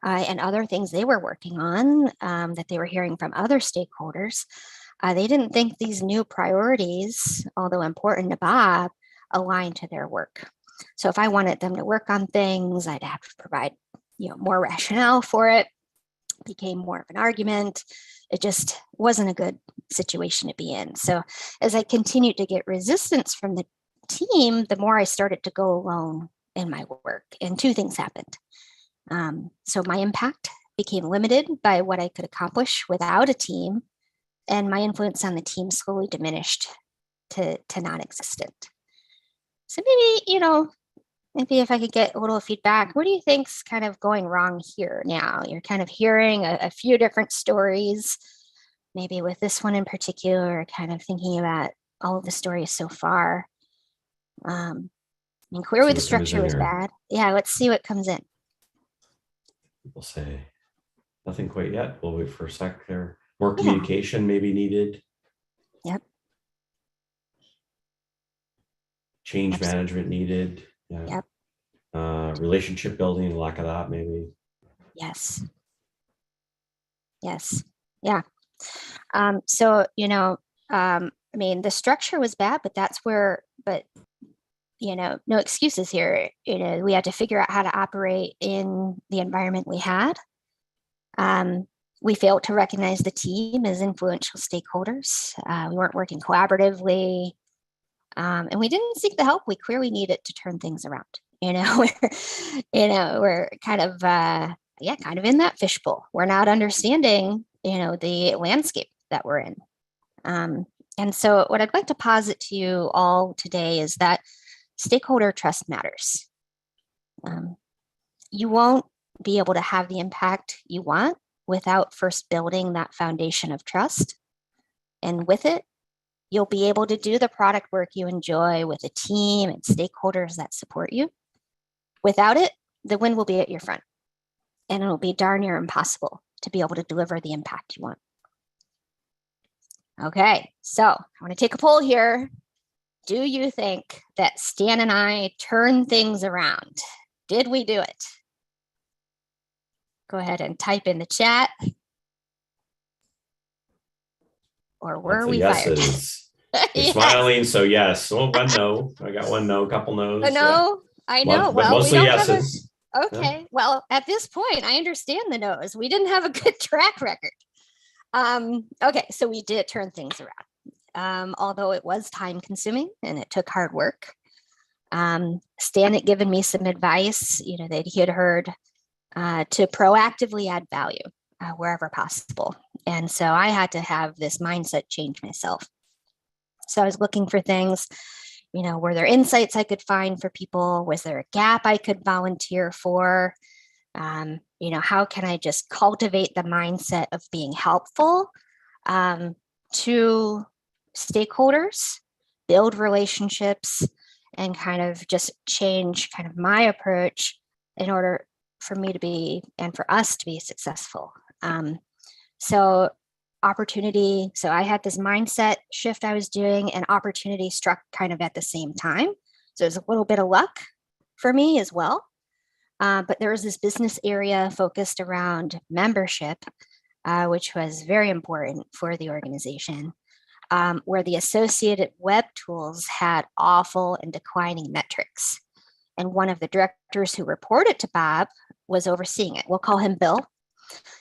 and other things they were working on that they were hearing from other stakeholders, they didn't think these new priorities, although important to Bob, aligned to their work. So if I wanted them to work on things, I'd have to provide, more rationale for it. It became more of an argument. It just wasn't a good situation to be in. So as I continued to get resistance from the team, the more I started to go alone in my work. And two things happened. So my impact became limited by what I could accomplish without a team. And my influence on the team slowly diminished to non-existent. So maybe if I could get a little feedback, what do you think's kind of going wrong here now? You're kind of hearing a few different stories, maybe with this one in particular, kind of thinking about all of the stories so far. Clearly the structure was bad. Yeah, let's see what comes in.
People say nothing quite yet. We'll wait for a sec there. More communication maybe needed.
Yep.
Change management needed. Yeah.
Yep.
Relationship building, lack of that maybe.
Yes. Yeah. So, I mean, the structure was bad, but no excuses here. We had to figure out how to operate in the environment we had. We failed to recognize the team as influential stakeholders. We weren't working collaboratively, and we didn't seek the help we clearly needed to turn things around. We're kind of in that fishbowl. We're not understanding, the landscape that we're in. And so what I'd like to posit to you all today is that stakeholder trust matters. You won't be able to have the impact you want without first building that foundation of trust. And with it, you'll be able to do the product work you enjoy with a team and stakeholders that support you. Without it, the wind will be at your front, and it'll be darn near impossible to be able to deliver the impact you want. Okay, so I want to take a poll here. Do you think that Stan and I turned things around? Did we do it? Go ahead and type in the chat. Or were we fired?
You're smiling, so yes. One no. I got one no, couple no's.
A no? Yeah. I know.
But mostly yeses.
Okay. Yeah. Well, at this point, I understand the no's. We didn't have a good track record. Okay, so we did turn things around. Although it was time consuming and it took hard work. Stan had given me some advice, that he had heard to proactively add value wherever possible. And so I had to have this mindset change myself. So I was looking for things, were there insights I could find for people? Was there a gap I could volunteer for? How can I just cultivate the mindset of being helpful to stakeholders, build relationships, and kind of just change kind of my approach in order for me to be and for us to be successful. So I had this mindset shift I was doing, and opportunity struck kind of at the same time. So there's a little bit of luck for me as well. But there was this business area focused around membership, which was very important for the organization, where the associated web tools had awful and declining metrics. And one of the directors who reported to Bob was overseeing it. We'll call him Bill.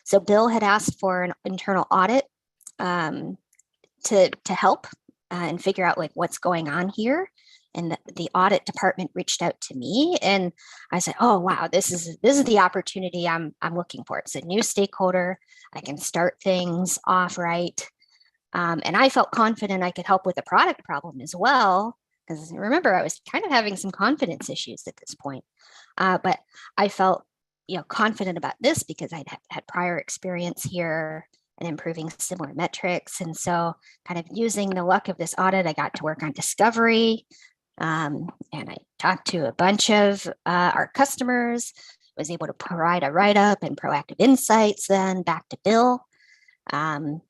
So Bill had asked for an internal audit to help and figure out what's going on here. And the audit department reached out to me, and I said, "Oh wow, this is the opportunity I'm looking for. It's a new stakeholder. I can start things off right." And I felt confident I could help with the product problem as well, because remember, I was kind of having some confidence issues at this point. But I felt confident about this because I'd had prior experience here and improving similar metrics. And so kind of using the luck of this audit, I got to work on discovery. And I talked to a bunch of our customers, was able to provide a write-up and proactive insights then back to Bill, and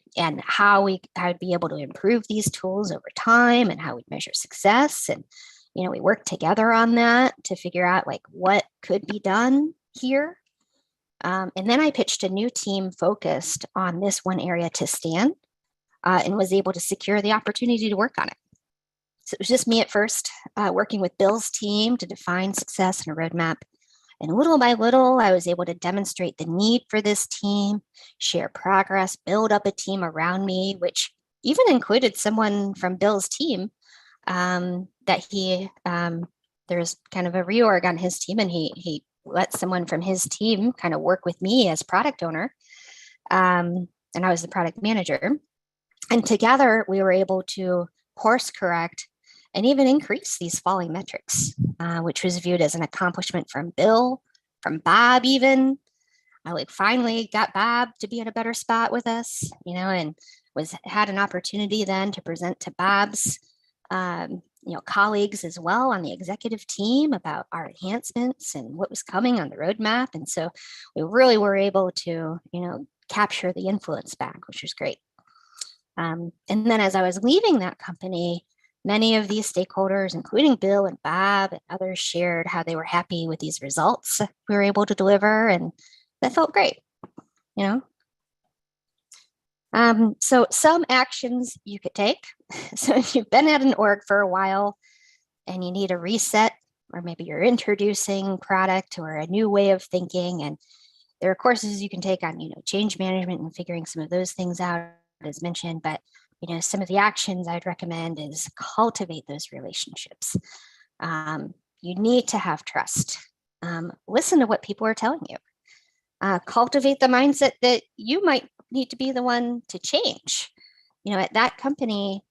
how I'd be able to improve these tools over time and how we'd measure success. And, we worked together on that to figure out what could be done here. And then I pitched a new team focused on this one area to Stan, and was able to secure the opportunity to work on it. So it was just me at first, working with Bill's team to define success and a roadmap. And little by little, I was able to demonstrate the need for this team, share progress, build up a team around me, which even included someone from Bill's team that there's kind of a reorg on his team, and he let someone from his team kind of work with me as product owner. And I was the product manager. And together we were able to course correct and even increase these falling metrics, which was viewed as an accomplishment from Bill, from Bob even. I finally got Bob to be in a better spot with us, and had an opportunity then to present to Bob's colleagues as well on the executive team about our enhancements and what was coming on the roadmap. And so we really were able to, capture the influence back, which was great. And then as I was leaving that company, many of these stakeholders, including Bill and Bob and others, shared how they were happy with these results we were able to deliver. And that felt great, So some actions you could take. So if you've been at an org for a while and you need a reset, or maybe you're introducing product or a new way of thinking, and there are courses you can take on, change management and figuring some of those things out, as mentioned. But, some of the actions I'd recommend is cultivate those relationships. You need to have trust. Listen to what people are telling you. Cultivate the mindset that you might need to be the one to change. At that company,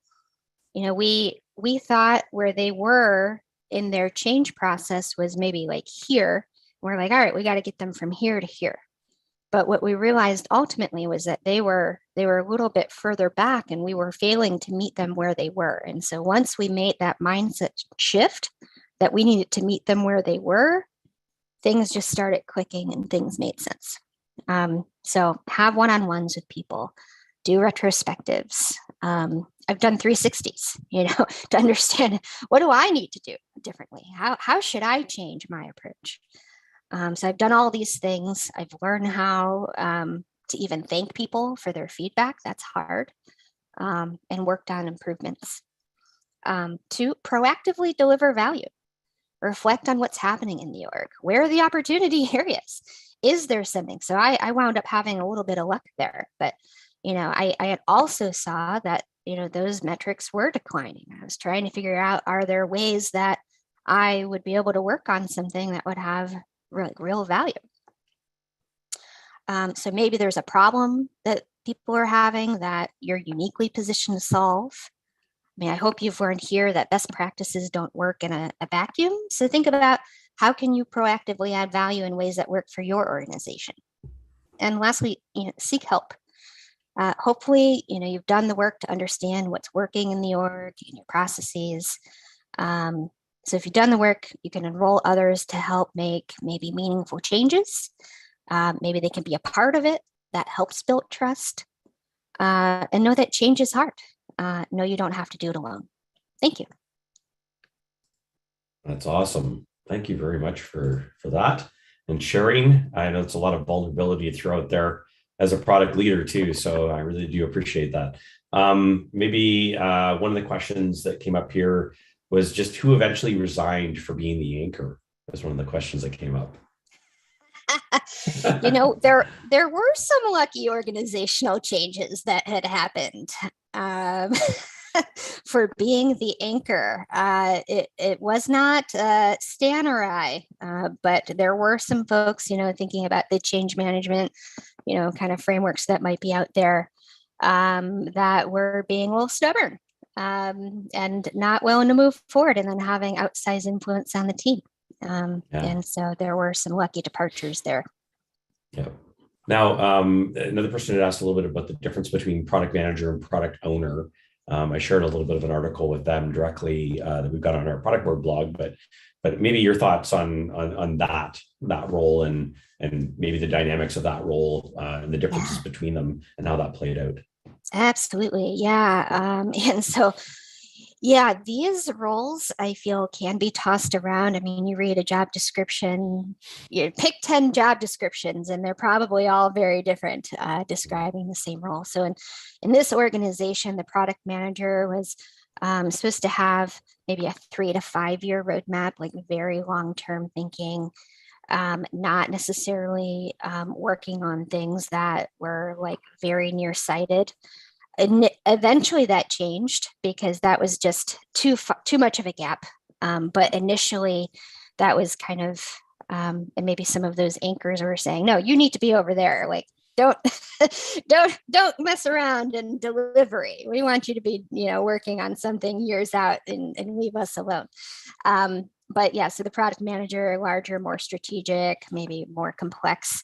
we thought where they were in their change process was maybe like here. We're like, all right, we got to get them from here to here. But what we realized ultimately was that they were a little bit further back, and we were failing to meet them where they were. And so once we made that mindset shift that we needed to meet them where they were, things just started clicking and things made sense. So have one-on-ones with people, do retrospectives. I've done 360s, to understand, what do I need to do differently? How should I change my approach? So I've done all these things. I've learned how to even thank people for their feedback. That's hard. And worked on improvements. To proactively deliver value. Reflect on what's happening in the org. Where are the opportunity areas? Is there something? So I wound up having a little bit of luck there. But, I had also saw that, those metrics were declining. I was trying to figure out, are there ways that I would be able to work on something that would have real value? So maybe there's a problem that people are having that you're uniquely positioned to solve. I hope you've learned here that best practices don't work in a vacuum. So think about, how can you proactively add value in ways that work for your organization? And lastly, seek help. Hopefully, you've done the work to understand what's working in the org and your processes. So if you've done the work, you can enroll others to help make maybe meaningful changes. Maybe they can be a part of it. That helps build trust. And know that change is hard. No, you don't have to do it alone. Thank you.
That's awesome. Thank you very much for that. And sharing, I know it's a lot of vulnerability to throw out there as a product leader too. So I really do appreciate that. Maybe one of the questions that came up here was just who eventually resigned for being the anchor. That's one of the questions that came up.
There were some lucky organizational changes that had happened for being the anchor. It was not Stan or I, but there were some folks, thinking about the change management, kind of frameworks that might be out there that were being a little stubborn and not willing to move forward, and then having outsized influence on the team. And so there were some lucky departures there.
Yeah. Now, another person had asked a little bit about the difference between product manager and product owner. I shared a little bit of an article with them directly that we've got on our product board blog, but maybe your thoughts on that role and maybe the dynamics of that role and the differences between them and how that played out.
Absolutely. Yeah. And so, these roles I feel can be tossed around. You read a job description, you pick 10 job descriptions, and they're probably all very different, describing the same role. So in this organization, the product manager was supposed to have maybe a 3 to 5 year roadmap, like very long-term thinking, not necessarily working on things that were like very nearsighted. And eventually that changed because that was just too much of a gap. But initially that was kind of, and maybe some of those anchors were saying, no, you need to be over there. Like, don't mess around in delivery. We want you to be, working on something years out and leave us alone. But so the product manager, larger, more strategic, maybe more complex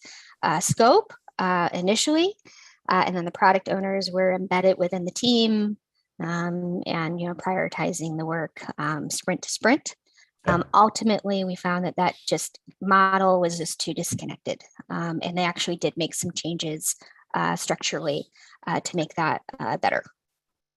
scope initially. And then the product owners were embedded within the team and, prioritizing the work sprint to sprint. Ultimately, we found that just model was just too disconnected. And they actually did make some changes structurally to make that better.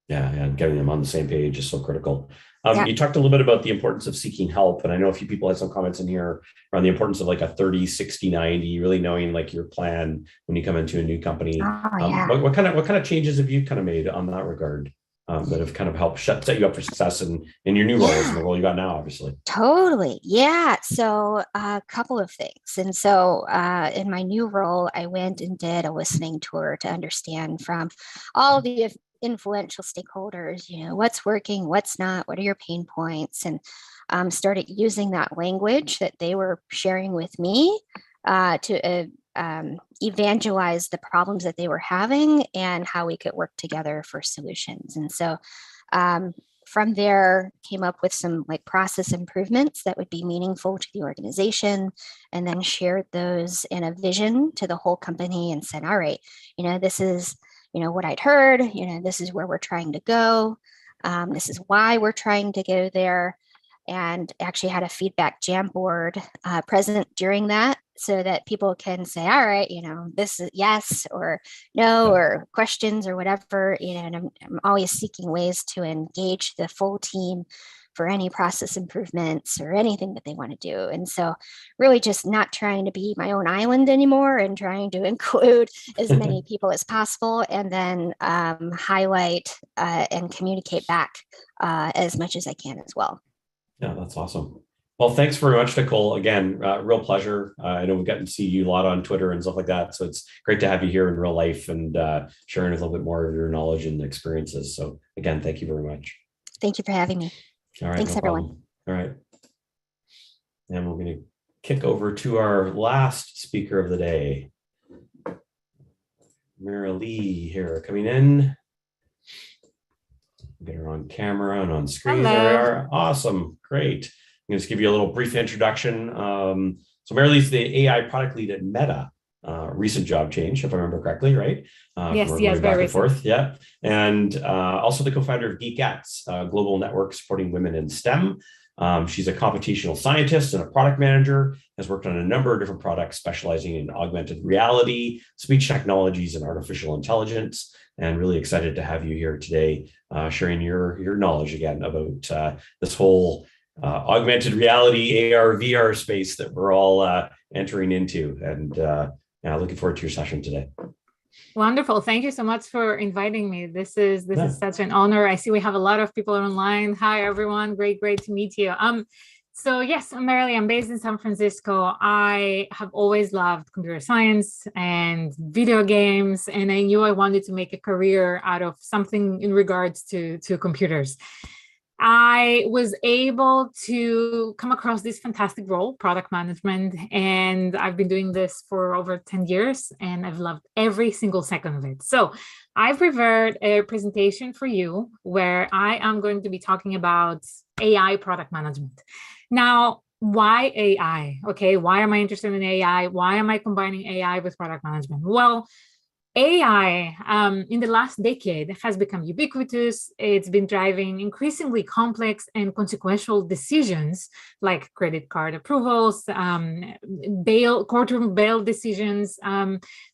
Yeah, and getting them on the same page is so critical.
Yeah.
You talked a little bit about the importance of seeking help. And I know a few people had some comments in here around the importance of like a 30, 60, 90, really knowing like your plan when you come into a new company.
Oh, yeah.
What kind of changes have you kind of made on that regard that have kind of helped set you up for success in your new roles and the role you got now, obviously?
Totally. Yeah. So a couple of things. And so in my new role, I went and did a listening tour to understand from all the influential stakeholders, what's working, what's not, what are your pain points, and started using that language that they were sharing with me to evangelize the problems that they were having and how we could work together for solutions. And so from there came up with some like process improvements that would be meaningful to the organization, and then shared those in a vision to the whole company and said, all right, this is, what I'd heard, this is where we're trying to go. This is why we're trying to go there. And actually had a feedback jam board present during that so that people can say, all right, this is yes or no, or questions or whatever, and I'm always seeking ways to engage the full team for any process improvements or anything that they want to do. And so really just not trying to be my own island anymore and trying to include as many people as possible, and then highlight and communicate back as much as I can as well.
Yeah, that's awesome. Well, thanks very much, Nicole. Again, real pleasure. I know we've gotten to see you a lot on Twitter and stuff like that. So it's great to have you here in real life and sharing a little bit more of your knowledge and experiences. So again, thank you very much.
Thank you for having me.
All right.
Thanks, everyone.
Problem. All right. And we're going to kick over to our last speaker of the day. Mira Lee here coming in. Get her on camera and on screen.
Hello.
There we are. Awesome. Great. I'm going to just give you a little brief introduction. So Mira Lee's the AI product lead at Meta. Recent job change, if I remember correctly, right?
Yes, very recent.
Forth, yeah. And also the co-founder of Geekettes, a global network supporting women in STEM. She's a computational scientist and a product manager, has worked on a number of different products specializing in augmented reality, speech technologies, and artificial intelligence. And really excited to have you here today, sharing your knowledge again about this whole augmented reality, AR, VR space that we're all entering into. And looking forward to your session today.
Wonderful. Thank you so much for inviting me. This is such an honor. I see we have a lot of people online. Hi, everyone. Great to meet you. So yes, I'm Mira Lee. I'm based in San Francisco. I have always loved computer science and video games, and I knew I wanted to make a career out of something in regards to computers. I was able to come across this fantastic role, product management, and I've been doing this for over 10 years, and I've loved every single second of it. So I've prepared a presentation for you where I am going to be talking about AI product management. Now, why AI? Okay, why am I interested in AI? Why am I combining AI with product management? Well, AI in the last decade has become ubiquitous. It's been driving increasingly complex and consequential decisions like credit card approvals, courtroom bail decisions,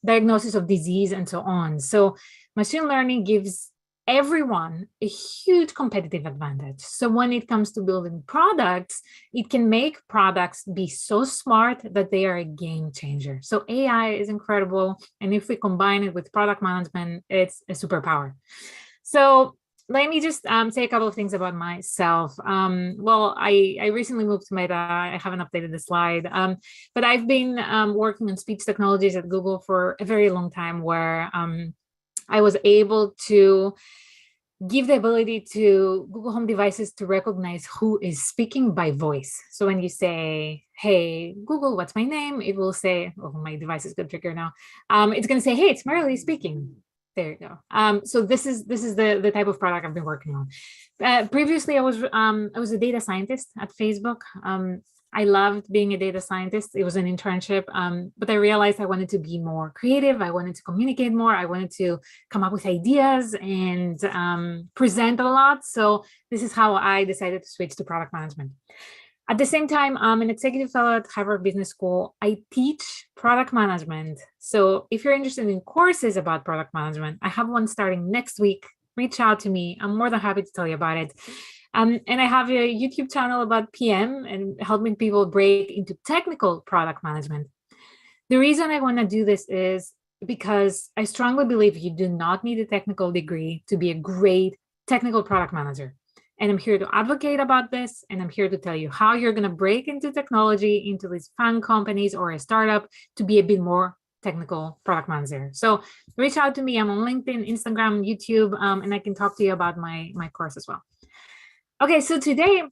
diagnosis of disease, and so on. So machine learning gives everyone a huge competitive advantage. So when it comes to building products, it can make products be so smart that they are a game changer. So AI is incredible. And if we combine it with product management, it's a superpower. So let me just say a couple of things about myself. Well, I recently moved to Meta. I haven't updated the slide, but I've been working on speech technologies at Google for a very long time, where I was able to give the ability to Google Home devices to recognize who is speaking by voice. So when you say, hey, Google, what's my name? It will say, oh, my device is good trigger now. It's going to say, hey, it's Mira Lee speaking. There you go. So this is the type of product I've been working on. Previously, I was a data scientist at Facebook. I loved being a data scientist. It was an internship, but I realized I wanted to be more creative. I wanted to communicate more. I wanted to come up with ideas and present a lot. So this is how I decided to switch to product management. At the same time, I'm an executive fellow at Harvard Business School. I teach product management. So if you're interested in courses about product management, I have one starting next week. Reach out to me. I'm more than happy to tell you about it. And I have a YouTube channel about PM and helping people break into technical product management. The reason I want to do this is because I strongly believe you do not need a technical degree to be a great technical product manager. And I'm here to advocate about this. And I'm here to tell you how you're going to break into technology, into these fun companies or a startup to be a bit more technical product manager. So reach out to me. I'm on LinkedIn, Instagram, YouTube, and I can talk to you about my course as well. Okay, so today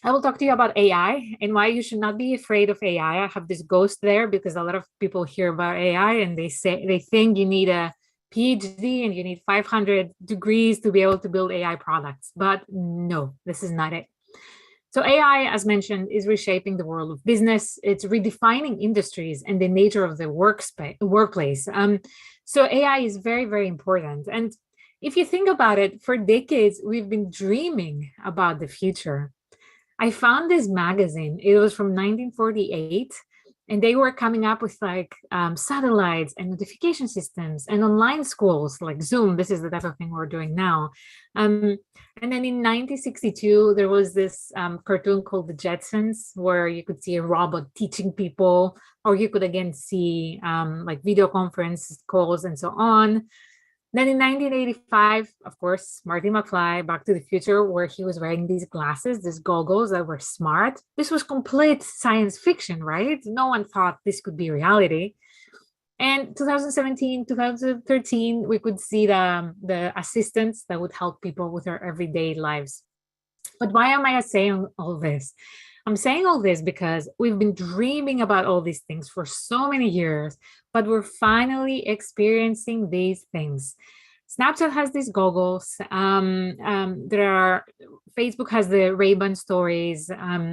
I will talk to you about AI and why you should not be afraid of AI. I have this ghost there because a lot of people hear about AI and they think you need a PhD and you need 500 degrees to be able to build AI products. But no, this is not it. So AI, as mentioned, is reshaping the world of business. It's redefining industries and the nature of the workplace. So AI is very, very important. And if you think about it, for decades, we've been dreaming about the future. I found this magazine. It was from 1948, and they were coming up with like satellites and notification systems and online schools like Zoom. This is the type of thing we're doing now. And then in 1962, there was this cartoon called The Jetsons, where you could see a robot teaching people, or you could again see like video conference calls and so on. Then in 1985, of course, Marty McFly, Back to the Future, where he was wearing these glasses, these goggles that were smart. This was complete science fiction, right? No one thought this could be reality. And 2017, 2013, we could see the assistants that would help people with their everyday lives. But why am I saying all this? I'm saying all this because we've been dreaming about all these things for so many years, but we're finally experiencing these things. Snapchat has these goggles. Facebook has the Ray-Ban stories.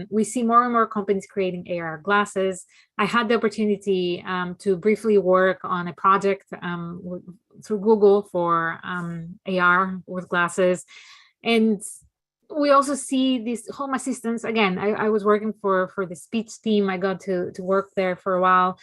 We see more and more companies creating AR glasses. I had the opportunity to briefly work on a project through Google for AR with glasses. And we also see these home assistants. Again, I was working for the speech team. I got to work there for a while.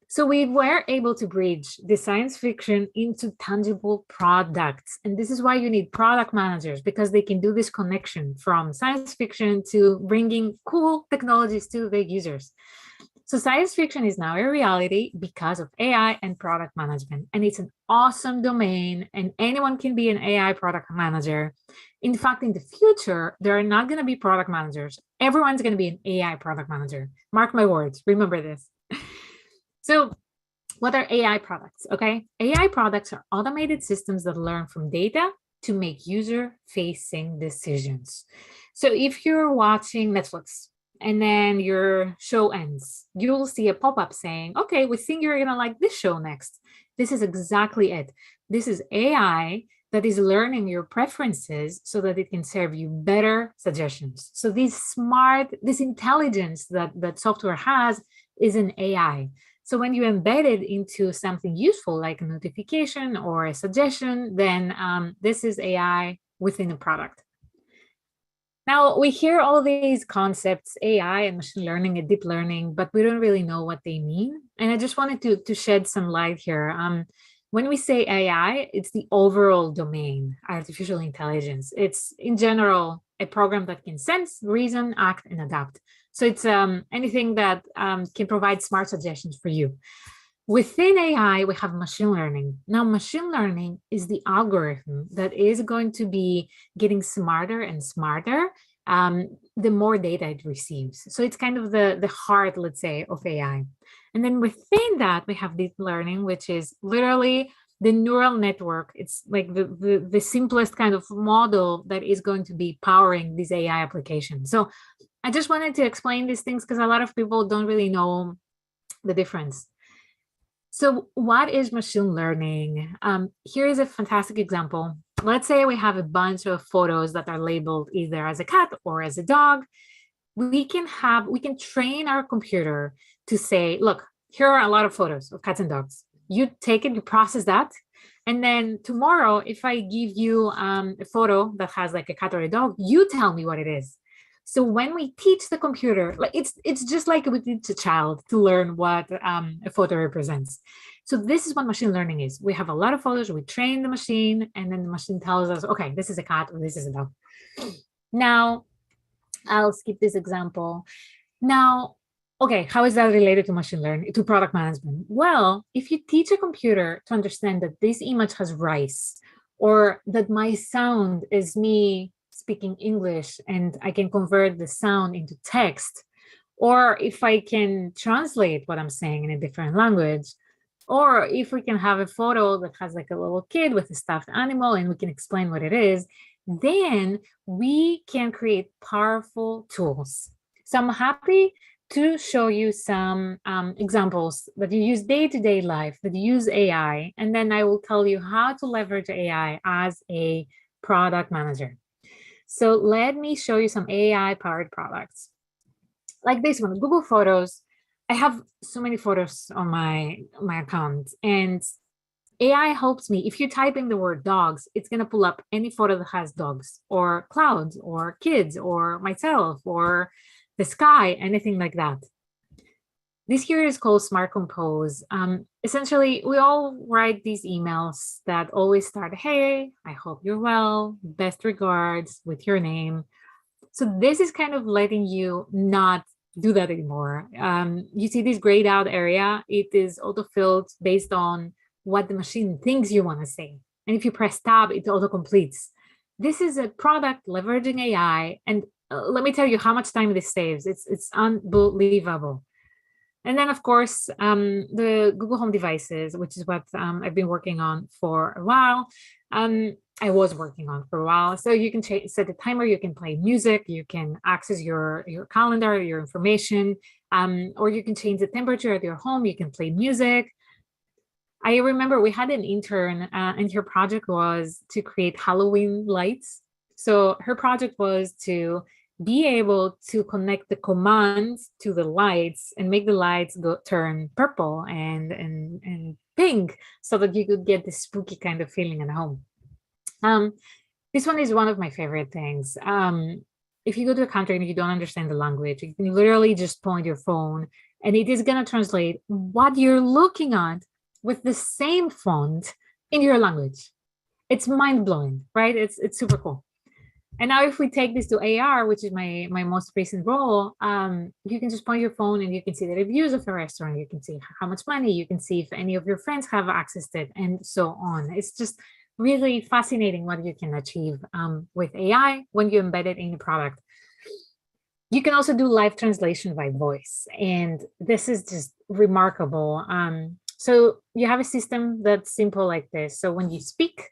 So we were able to bridge the science fiction into tangible products. And this is why you need product managers, because they can do this connection from science fiction to bringing cool technologies to the users. So science fiction is now a reality because of AI and product management. And it's an awesome domain, and anyone can be an AI product manager. In fact, in the future, there are not going to be product managers. Everyone's going to be an AI product manager. Mark my words. Remember this. So what are AI products? Okay. AI products are automated systems that learn from data to make user-facing decisions. So if you're watching Netflix, and then your show ends, you'll see a pop-up saying, okay, we think you're gonna like this show next. This is exactly it. This is AI that is learning your preferences so that it can serve you better suggestions. So this intelligence that software has is an AI. So when you embed it into something useful, like a notification or a suggestion, then this is AI within a product. Now, we hear all these concepts, AI and machine learning and deep learning, but we don't really know what they mean. And I just wanted to shed some light here. When we say AI, it's the overall domain, artificial intelligence. It's, in general, a program that can sense, reason, act, and adapt. So it's anything that can provide smart suggestions for you. Within AI, we have machine learning. Now, machine learning is the algorithm that is going to be getting smarter and smarter the more data it receives. So it's kind of the heart, let's say, of AI. And then within that, we have deep learning, which is literally the neural network. It's like the simplest kind of model that is going to be powering these AI applications. So I just wanted to explain these things because a lot of people don't really know the difference. So what is machine learning? Here is a fantastic example. Let's say we have a bunch of photos that are labeled either as a cat or as a dog. We can train our computer to say, look, here are a lot of photos of cats and dogs. You take it, you process that. And then tomorrow, if I give you a photo that has like a cat or a dog, you tell me what it is. So when we teach the computer, like it's just like we teach a child to learn what a photo represents. So this is what machine learning is. We have a lot of photos, we train the machine, and then the machine tells us, okay, this is a cat or this is a dog. Now, I'll skip this example. Now, okay, how is that related to machine learning, to product management? Well, if you teach a computer to understand that this image has rice, or that my sound is me speaking English and I can convert the sound into text, or if I can translate what I'm saying in a different language, or if we can have a photo that has like a little kid with a stuffed animal and we can explain what it is, then we can create powerful tools. So I'm happy to show you some examples that you use day-to-day life, that use AI, and then I will tell you how to leverage AI as a product manager. So let me show you some AI-powered products. Like this one, Google Photos. I have so many photos on my account, and AI helps me. If you type in the word dogs, it's going to pull up any photo that has dogs or clouds or kids or myself or the sky, anything like that. This here is called Smart Compose. Essentially, we all write these emails that always start, hey, I hope you're well, best regards, with your name. So this is kind of letting you not do that anymore. You see this grayed out area, it is auto-filled based on what the machine thinks you want to say. And if you press tab, it auto-completes. This is a product leveraging AI, and let me tell you how much time this saves. It's unbelievable. And then, of course, the Google Home devices, which is what I've been working on for a while. I was working on for a while. So you can set a timer, you can play music, you can access your calendar, your information, or you can change the temperature at your home, you can play music. I remember we had an intern and her project was to create Halloween lights. So her project was to be able to connect the commands to the lights and make the lights turn purple and pink so that you could get this spooky kind of feeling at home. This one is one of my favorite things. If you go to a country and you don't understand the language, you can literally just point your phone and it is going to translate what you're looking at with the same font in your language. It's mind-blowing, right? It's super cool. And now if we take this to AR, which is my most recent role, you can just point your phone and you can see the reviews of a restaurant. You can see how much money, you can see if any of your friends have accessed it and so on. It's just really fascinating what you can achieve with AI when you embed it in the product. You can also do live translation by voice, and this is just remarkable. So you have a system that's simple like this. So when you speak,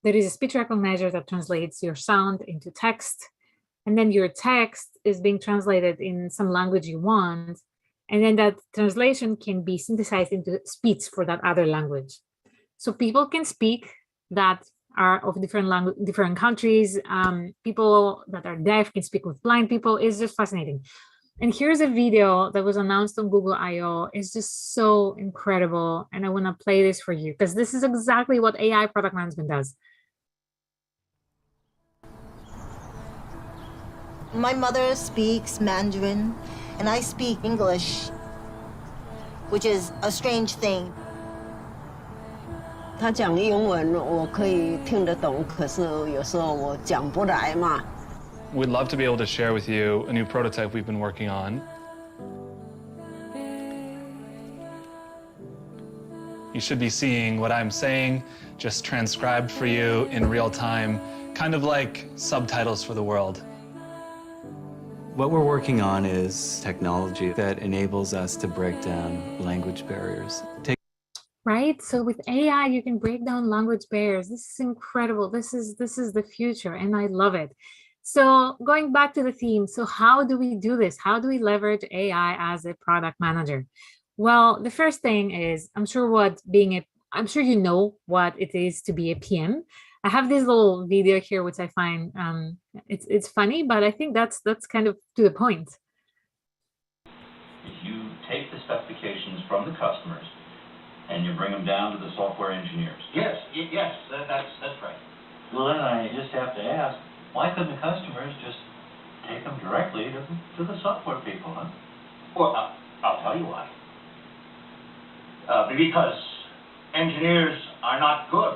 there is a speech recognizer that translates your sound into text, and then your text is being translated in some language you want, and then that translation can be synthesized into speech for that other language. So people can speak that are of different countries. People that are deaf can speak with blind people. It's just fascinating. And here's a video that was announced on Google I/O. It's just so incredible. And I want to play this for you because this is exactly what AI product management does.
My mother speaks Mandarin and I speak English, which is a strange thing.
他讲英文我可以听得懂，可是有时候我讲不来嘛。
We'd love to be able to share with you a new prototype we've been working on. You should be seeing what I'm saying, just transcribed for you in real time, kind of like subtitles for the world.
What we're working on is technology that enables us to break down language barriers.
Right? So with AI, you can break down language barriers. This is incredible. This is the future, and I love it. So going back to the theme, so how do we do this? How do we leverage AI as a product manager? Well, the first thing is, I'm sure you know what it is to be a PM. I have this little video here, which I find it's funny, but I think that's kind of to the point.
You take the specifications from the customers and you bring them down to the software engineers. Yes, that's right. Well, then I just have to ask, why couldn't the customers just take them directly to the software people, huh? Well, I'll tell you why. Because engineers are not good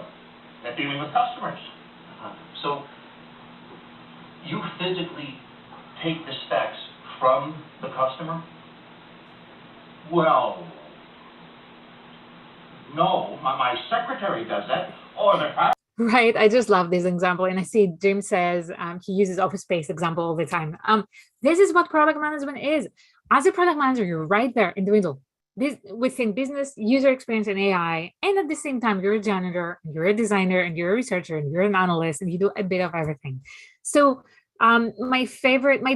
at dealing with customers. So you physically take the specs from the customer? Well, no, my secretary does that, or the
Right. I just love this example. And I see Jim says he uses office space example all the time. This is what product management is. As a product manager, you're right there in the middle. This within business, user experience, and AI. And at the same time, you're a janitor, you're a designer, and you're a researcher, and you're an analyst, and you do a bit of everything. So my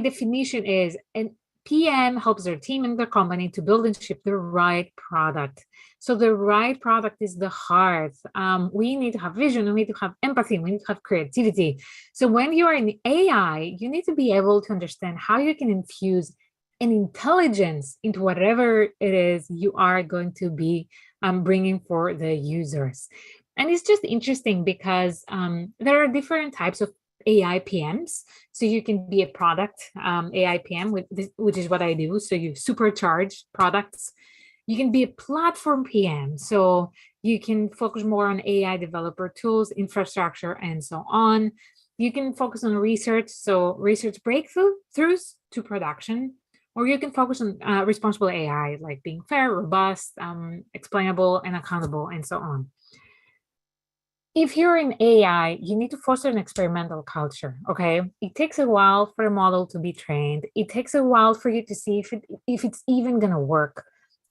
definition is an PM helps their team and their company to build and ship the right product. So the right product is the heart. We need to have vision, we need to have empathy, we need to have creativity. So when you are in AI, you need to be able to understand how you can infuse an intelligence into whatever it is you are going to be bringing for the users. And it's just interesting because there are different types of AI PMs. So you can be a product AI PM, which is what I do. So you supercharge products. You can be a platform PM. So you can focus more on AI developer tools, infrastructure, and so on. You can focus on research. So research breakthroughs to production, or you can focus on responsible AI, like being fair, robust, explainable, and accountable, and so on. If you're in AI, you need to foster an experimental culture, okay? It takes a while for a model to be trained. It takes a while for you to see if it's even gonna work.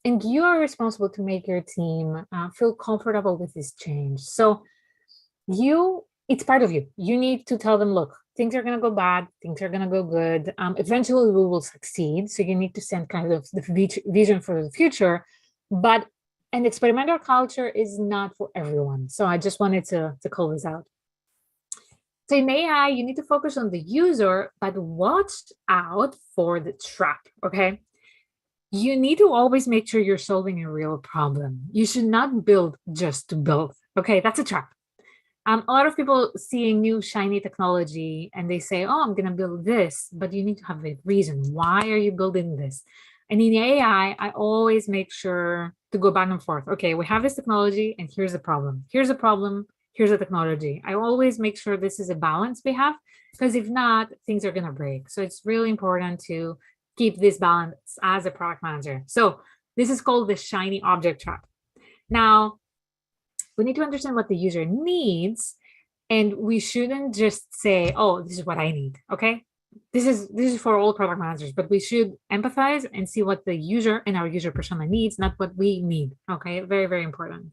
And you are responsible to make your team feel comfortable with this change. So it's part of you. You need to tell them, look, things are gonna go bad, things are gonna go good. Eventually we will succeed. So you need to send kind of the vision for the future, but an experimental culture is not for everyone. So I just wanted to call this out. So in AI, you need to focus on the user, but watch out for the trap, okay? You need to always make sure you're solving a real problem. You should not build just to build, okay? That's a trap. A lot of people seeing new shiny technology and they say, oh, I'm gonna build this, but you need to have a reason. Why are you building this? And in AI, I always make sure to go back and forth. Okay, we have this technology and here's the problem. Here's the problem, here's the technology. I always make sure this is a balance we have, because if not, things are gonna break. So it's really important to keep this balance as a product manager. So this is called the shiny object trap. Now, we need to understand what the user needs, and we shouldn't just say, oh, this is what I need, okay? This is for all product managers, but we should empathize and see what the user and our user persona needs, not what we need, okay? Very, very important.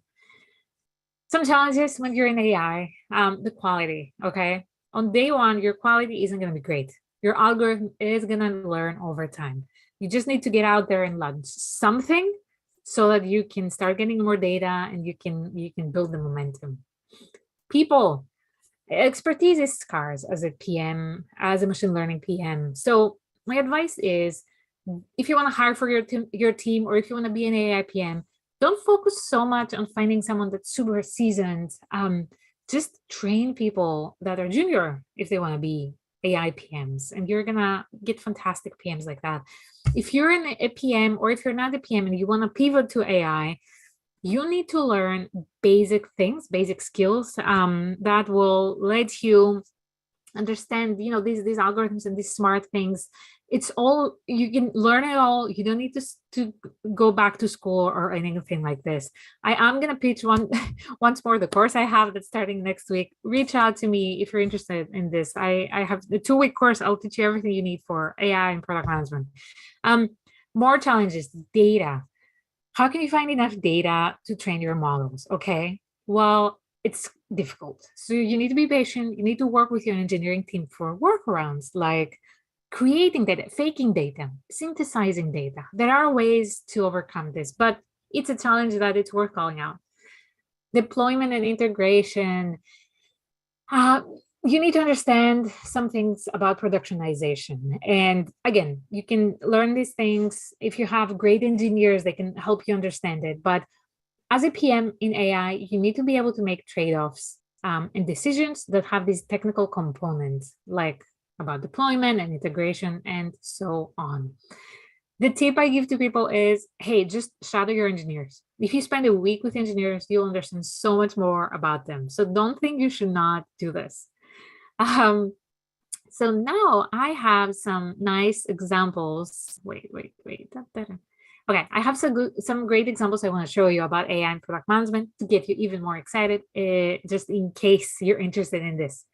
Some challenges when you're in AI, the quality, okay? On day one, your quality isn't gonna be great. Your algorithm is gonna learn over time. You just need to get out there and launch something so that you can start getting more data and you can build the momentum. People, expertise is scarce as a PM, as a machine learning PM. So my advice is, if you want to hire for your team, or if you want to be an AI PM, don't focus so much on finding someone that's super seasoned. Just train people that are junior if they want to be AI PMs, and you're gonna get fantastic PMs like that. If you're in a PM, or if you're not a PM and you want to pivot to AI, you need to learn basic things, basic skills that will let you understand, these algorithms and these smart things. It's all, you can learn it all. You don't need to go back to school or anything like this. I am going to pitch once more the course I have that's starting next week. Reach out to me if you're interested in this. I have the 2-week course. I'll teach you everything you need for AI and product management. More challenges, data. How can you find enough data to train your models? Okay, well, it's difficult. So you need to be patient. You need to work with your engineering team for workarounds, like creating data, faking data, synthesizing data. There are ways to overcome this, but it's a challenge that it's worth calling out. Deployment and integration. You need to understand some things about productionization. And again, you can learn these things. If you have great engineers, they can help you understand it. But as a PM in AI, you need to be able to make trade-offs and decisions that have these technical components, like about deployment and integration and so on. The tip I give to people is, hey, just shadow your engineers. If you spend a week with engineers, you'll understand so much more about them. So don't think you should not do this. So now I have some nice examples. Wait. Okay, I have some great examples I want to show you about AI and product management to get you even more excited, just in case you're interested in this.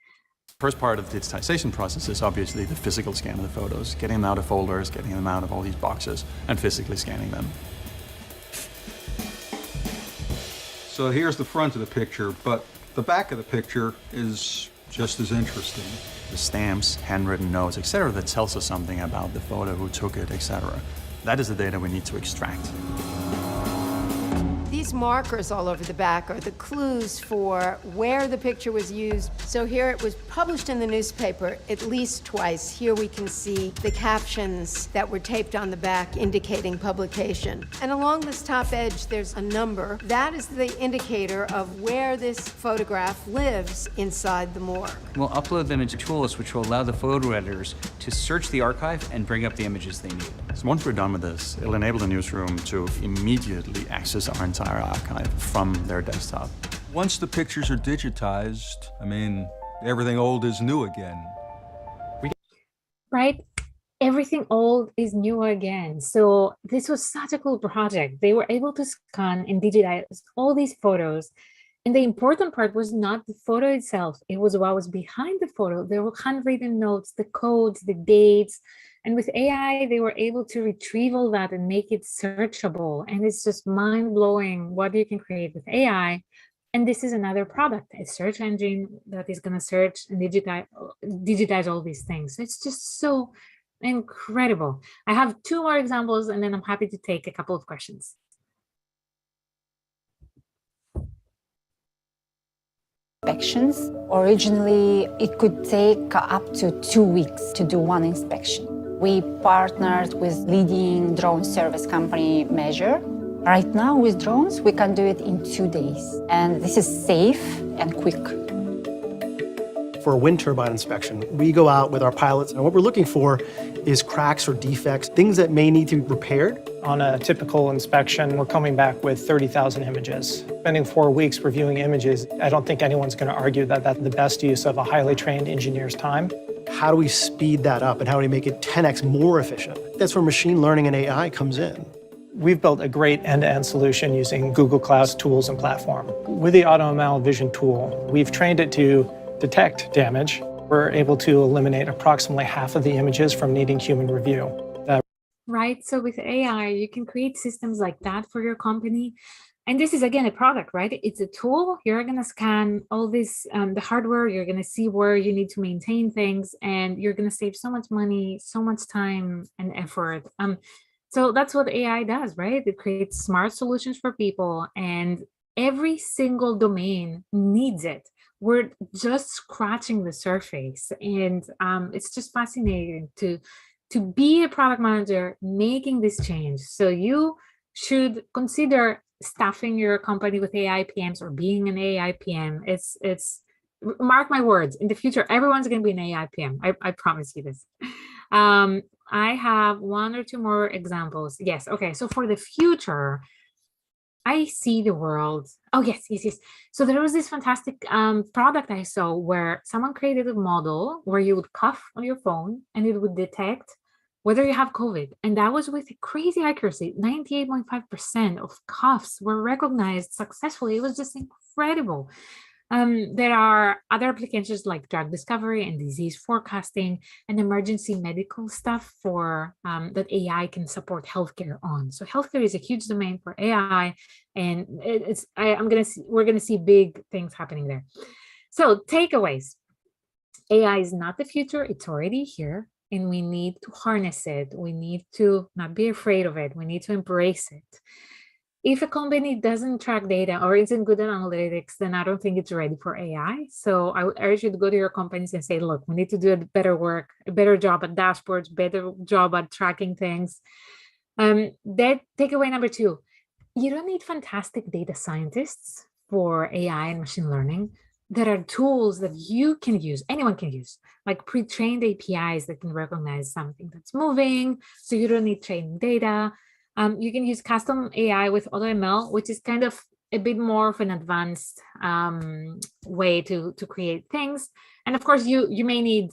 First part of the digitization process is obviously the physical scan of the photos, getting them out of folders, getting them out of all these boxes, and physically scanning them.
So here's the front of the picture, but the back of the picture is just as interesting.
The stamps, handwritten notes, etc., that tells us something about the photo, who took it, etc. That is the data we need to extract.
These markers all over the back are the clues for where the picture was used. So here it was published in the newspaper at least twice. Here we can see the captions that were taped on the back indicating publication. And along this top edge, there's a number. That is the indicator of where this photograph lives inside the morgue.
We'll upload them into tools which will allow the photo editors to search the archive and bring up the images they need.
So once we're done with this, it'll enable the newsroom to immediately access our entire archive from their desktop.
Once the pictures are digitized, I mean, everything old is new again.
Right? Everything old is new again. So this was such a cool project. They were able to scan and digitize all these photos. And the important part was not the photo itself. It was what was behind the photo. There were handwritten notes, the codes, the dates. And with AI, they were able to retrieve all that and make it searchable. And it's just mind-blowing what you can create with AI. And this is another product, a search engine that is going to search and digitize all these things. It's just so incredible. I have two more examples, and then I'm happy to take a couple of questions.
Inspections. Originally, it could take up to 2 weeks to do one inspection. We partnered with leading drone service company Measure. Right now with drones, we can do it in 2 days. And this is safe and quick.
For a wind turbine inspection, we go out with our pilots, and what we're looking for is cracks or defects, things that may need to be repaired.
On a typical inspection, we're coming back with 30,000 images. Spending 4 weeks reviewing images, I don't think anyone's going to argue that that's the best use of a highly trained engineer's time.
How do we speed that up, and how do we make it 10x more efficient? That's where machine learning and AI comes in.
We've built a great end-to-end solution using Google Cloud's tools and platform. With the AutoML Vision tool, we've trained it to detect damage. We're able to eliminate approximately half of the images from needing human review.
Right, so with AI, you can create systems like that for your company. And this is, again, a product, right? It's a tool. You're going to scan all this, the hardware. You're going to see where you need to maintain things, and you're going to save so much money, so much time and effort. So that's what AI does, right? It creates smart solutions for people, and every single domain needs it. We're just scratching the surface, and it's just fascinating to be a product manager making this change. So you should consider staffing your company with AI PMs or being an AI PM. It's mark my words, in the future, everyone's going to be an AI PM. I promise you this. I have 1 or 2 more examples. Yes. Okay. So for the future, I see the world. Oh, yes. So there was this fantastic product I saw where someone created a model where you would cough on your phone and it would detect whether you have COVID. And that was with crazy accuracy. 98.5% of coughs were recognized successfully. It was just incredible. There are other applications like drug discovery and disease forecasting and emergency medical stuff for that AI can support healthcare on. So healthcare is a huge domain for AI, and we're gonna see big things happening there. So takeaways: AI is not the future; it's already here, and we need to harness it. We need to not be afraid of it. We need to embrace it. If a company doesn't track data or isn't good at analytics, then I don't think it's ready for AI. So I would urge you to go to your companies and say, look, we need to do a better job at dashboards, better job at tracking things. That takeaway number 2, you don't need fantastic data scientists for AI and machine learning. There are tools that you can use, anyone can use, like pre-trained APIs that can recognize something that's moving, so you don't need training data. You can use custom AI with AutoML, which is kind of a bit more of an advanced way to create things. And of course, you may need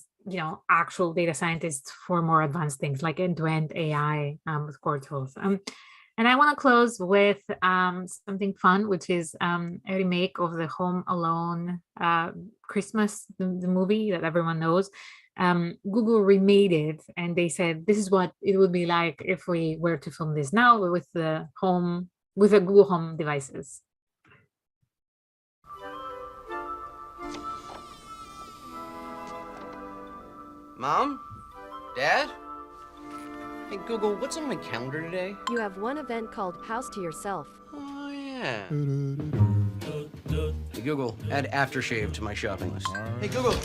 actual data scientists for more advanced things like end-to-end AI with core tools. And I want to close with something fun, which is a remake of the Home Alone Christmas, the movie that everyone knows. Google remade it, and they said this is what it would be like if we were to film this now with the Google Home devices.
Mom? Dad? Hey, Google, what's on my calendar today?
You have one event called House to Yourself.
Oh, yeah. Hey, Google, add aftershave to my shopping list. Hey, Google,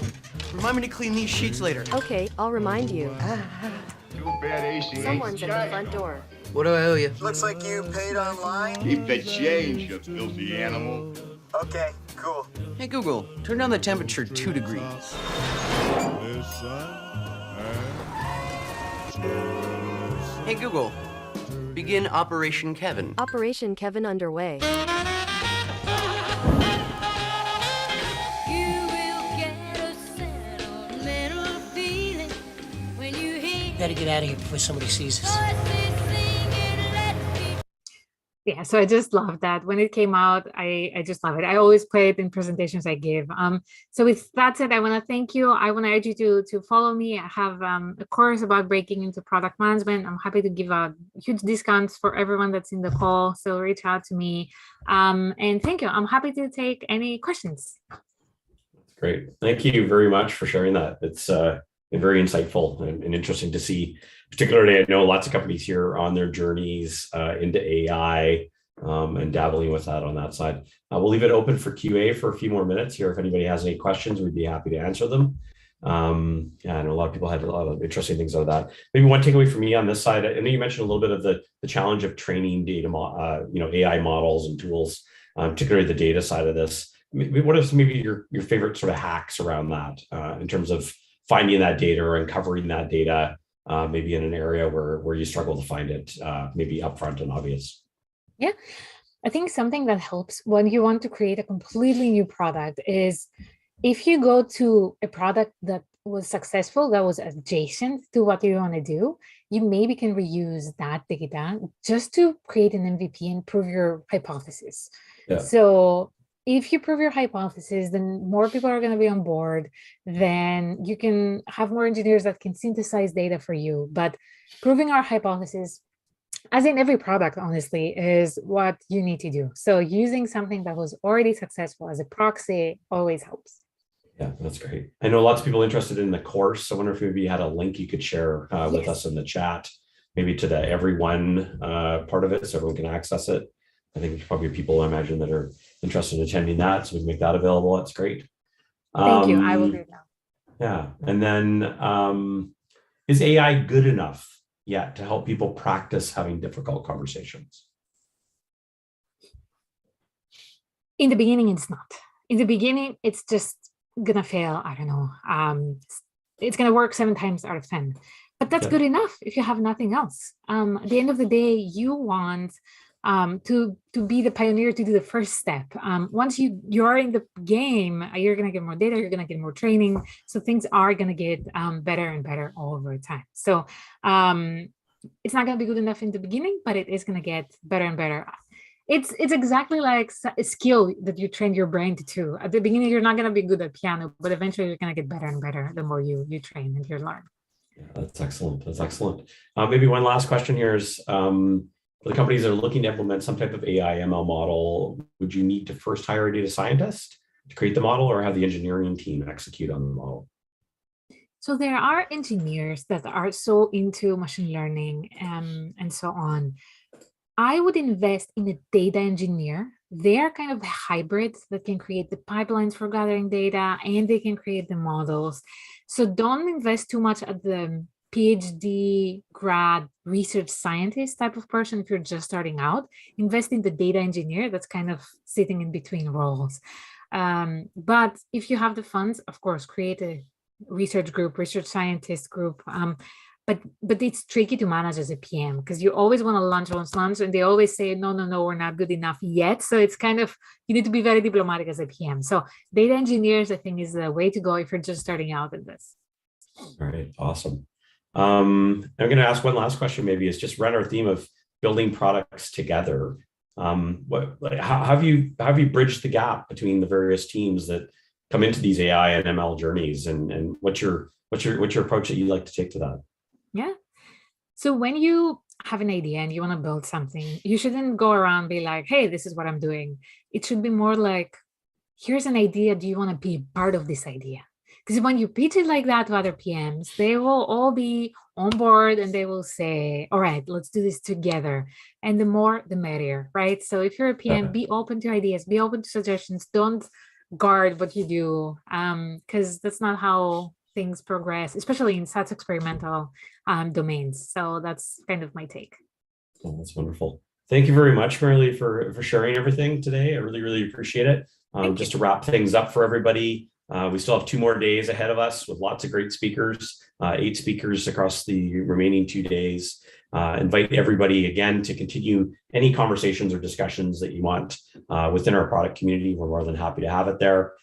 remind me to clean these sheets later.
Okay, I'll remind you.
Too bad AC
Someone's at the front door.
What do I owe you?
Looks like you paid online. Keep the change, you filthy animal. Okay, cool.
Hey, Google, turn down the temperature 2 degrees. Hey, Google, begin Operation Kevin.
Operation Kevin underway.
Gotta get out of here before somebody sees us.
Yeah, so I just love that. When it came out, I just love it. I always play it in presentations I give. So with that said, I want to thank you. I want to urge you to follow me. I have a course about breaking into product management. I'm happy to give out huge discounts for everyone that's in the call. So reach out to me. And thank you. I'm happy to take any questions.
Great. Thank you very much for sharing that. It's been very insightful and interesting to see. Particularly, I know lots of companies here on their journeys into AI and dabbling with that on that side. We'll leave it open for QA for a few more minutes here. If anybody has any questions, we'd be happy to answer them. Yeah, I know a lot of people had a lot of interesting things out of that. Maybe one takeaway for me on this side, I know you mentioned a little bit of the challenge of training data, AI models and tools, particularly the data side of this. What are some maybe your favorite sort of hacks around that in terms of finding that data or uncovering that data? Maybe in an area where you struggle to find it, maybe upfront and obvious.
Yeah, I think something that helps when you want to create a completely new product is if you go to a product that was successful, that was adjacent to what you want to do, you maybe can reuse that data just to create an MVP and prove your hypothesis. Yeah. So if you prove your hypothesis, then more people are going to be on board. Then you can have more engineers that can synthesize data for you. But proving our hypothesis, as in every product, honestly, is what you need to do. So using something that was already successful as a proxy always helps.
Yeah, that's great. I know lots of people interested in the course. I wonder if maybe you had a link you could share with us in the chat, maybe to the everyone part of it so everyone can access it. I think there's probably people, I imagine, that are interested in attending that. So we can make that available. That's great.
Thank you. I will do that.
Yeah. And then is AI good enough yet to help people practice having difficult conversations?
In the beginning, it's not. In the beginning, it's just going to fail. I don't know. It's going to work 7 times out of 10. But that's good enough if you have nothing else. At the end of the day, you want to be the pioneer, to do the first step. Once you're in the game, you're going to get more data, you're going to get more training. So things are going to get better and better over time. So it's not going to be good enough in the beginning, but it is going to get better and better. It's exactly like a skill that you train your brain to do. At the beginning, you're not going to be good at piano, but eventually you're going to get better and better the more you train and you learn.
Yeah, that's excellent. That's excellent. Maybe one last question here is, for the companies that are looking to implement some type of AI ML model, would you need to first hire a data scientist to create the model or have the engineering team execute on the model?
So there are engineers that are so into machine learning and so on. I would invest in a data engineer. They're kind of hybrids that can create the pipelines for gathering data and they can create the models. So don't invest too much at the PhD grad research scientist type of person if you're just starting out. Invest in the data engineer that's kind of sitting in between roles. But if you have the funds, of course, create a research group, research scientist group. But it's tricky to manage as a PM because you always want to lunch, and they always say, no, we're not good enough yet. So it's kind of, you need to be very diplomatic as a PM. So data engineers, I think, is the way to go if you're just starting out in this.
All right, awesome. I'm going to ask one last question, maybe is just around our theme of building products together. How have you bridged the gap between the various teams that come into these AI and ML journeys, and what's your approach that you like to take to that?
Yeah. So when you have an idea and you want to build something, you shouldn't go around and be like, hey, this is what I'm doing. It should be more like, here's an idea. Do you want to be part of this idea? Because when you pitch it like that to other PMs, they will all be on board and they will say, all right, let's do this together. And the more, the merrier, right? So if you're a PM, be open to ideas, be open to suggestions. Don't guard what you do, because that's not how things progress, especially in such experimental domains. So that's kind of my take.
Oh, that's wonderful. Thank you very much, Marilee, for sharing everything today. I really, really appreciate it. Just to wrap things up for everybody, we still have 2 more days ahead of us with lots of great speakers, 8 speakers across the remaining 2 days. Invite everybody again to continue any conversations or discussions that you want within our product community. We're more than happy to have it there.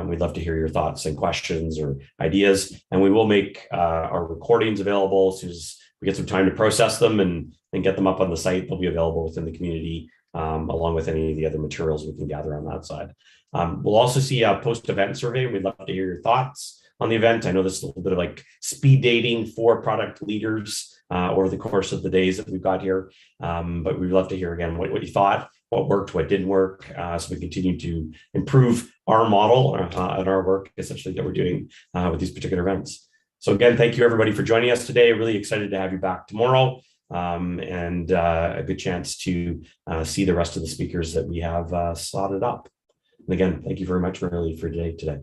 We'd love to hear your thoughts and questions or ideas, and we will make our recordings available as soon as we get some time to process them and get them up on the site. They'll be available within the community, along with any of the other materials we can gather on that side. We'll also see a post-event survey. We'd love to hear your thoughts on the event. I know this is a little bit of like speed dating for product leaders over the course of the days that we've got here. But we'd love to hear again what you thought, what worked, what didn't work, so we continue to improve our model and our work essentially that we're doing with these particular events. So again, thank you everybody for joining us today. Really excited to have you back tomorrow, and a good chance to see the rest of the speakers that we have slotted up. And again, thank you very much, Marilee, for today.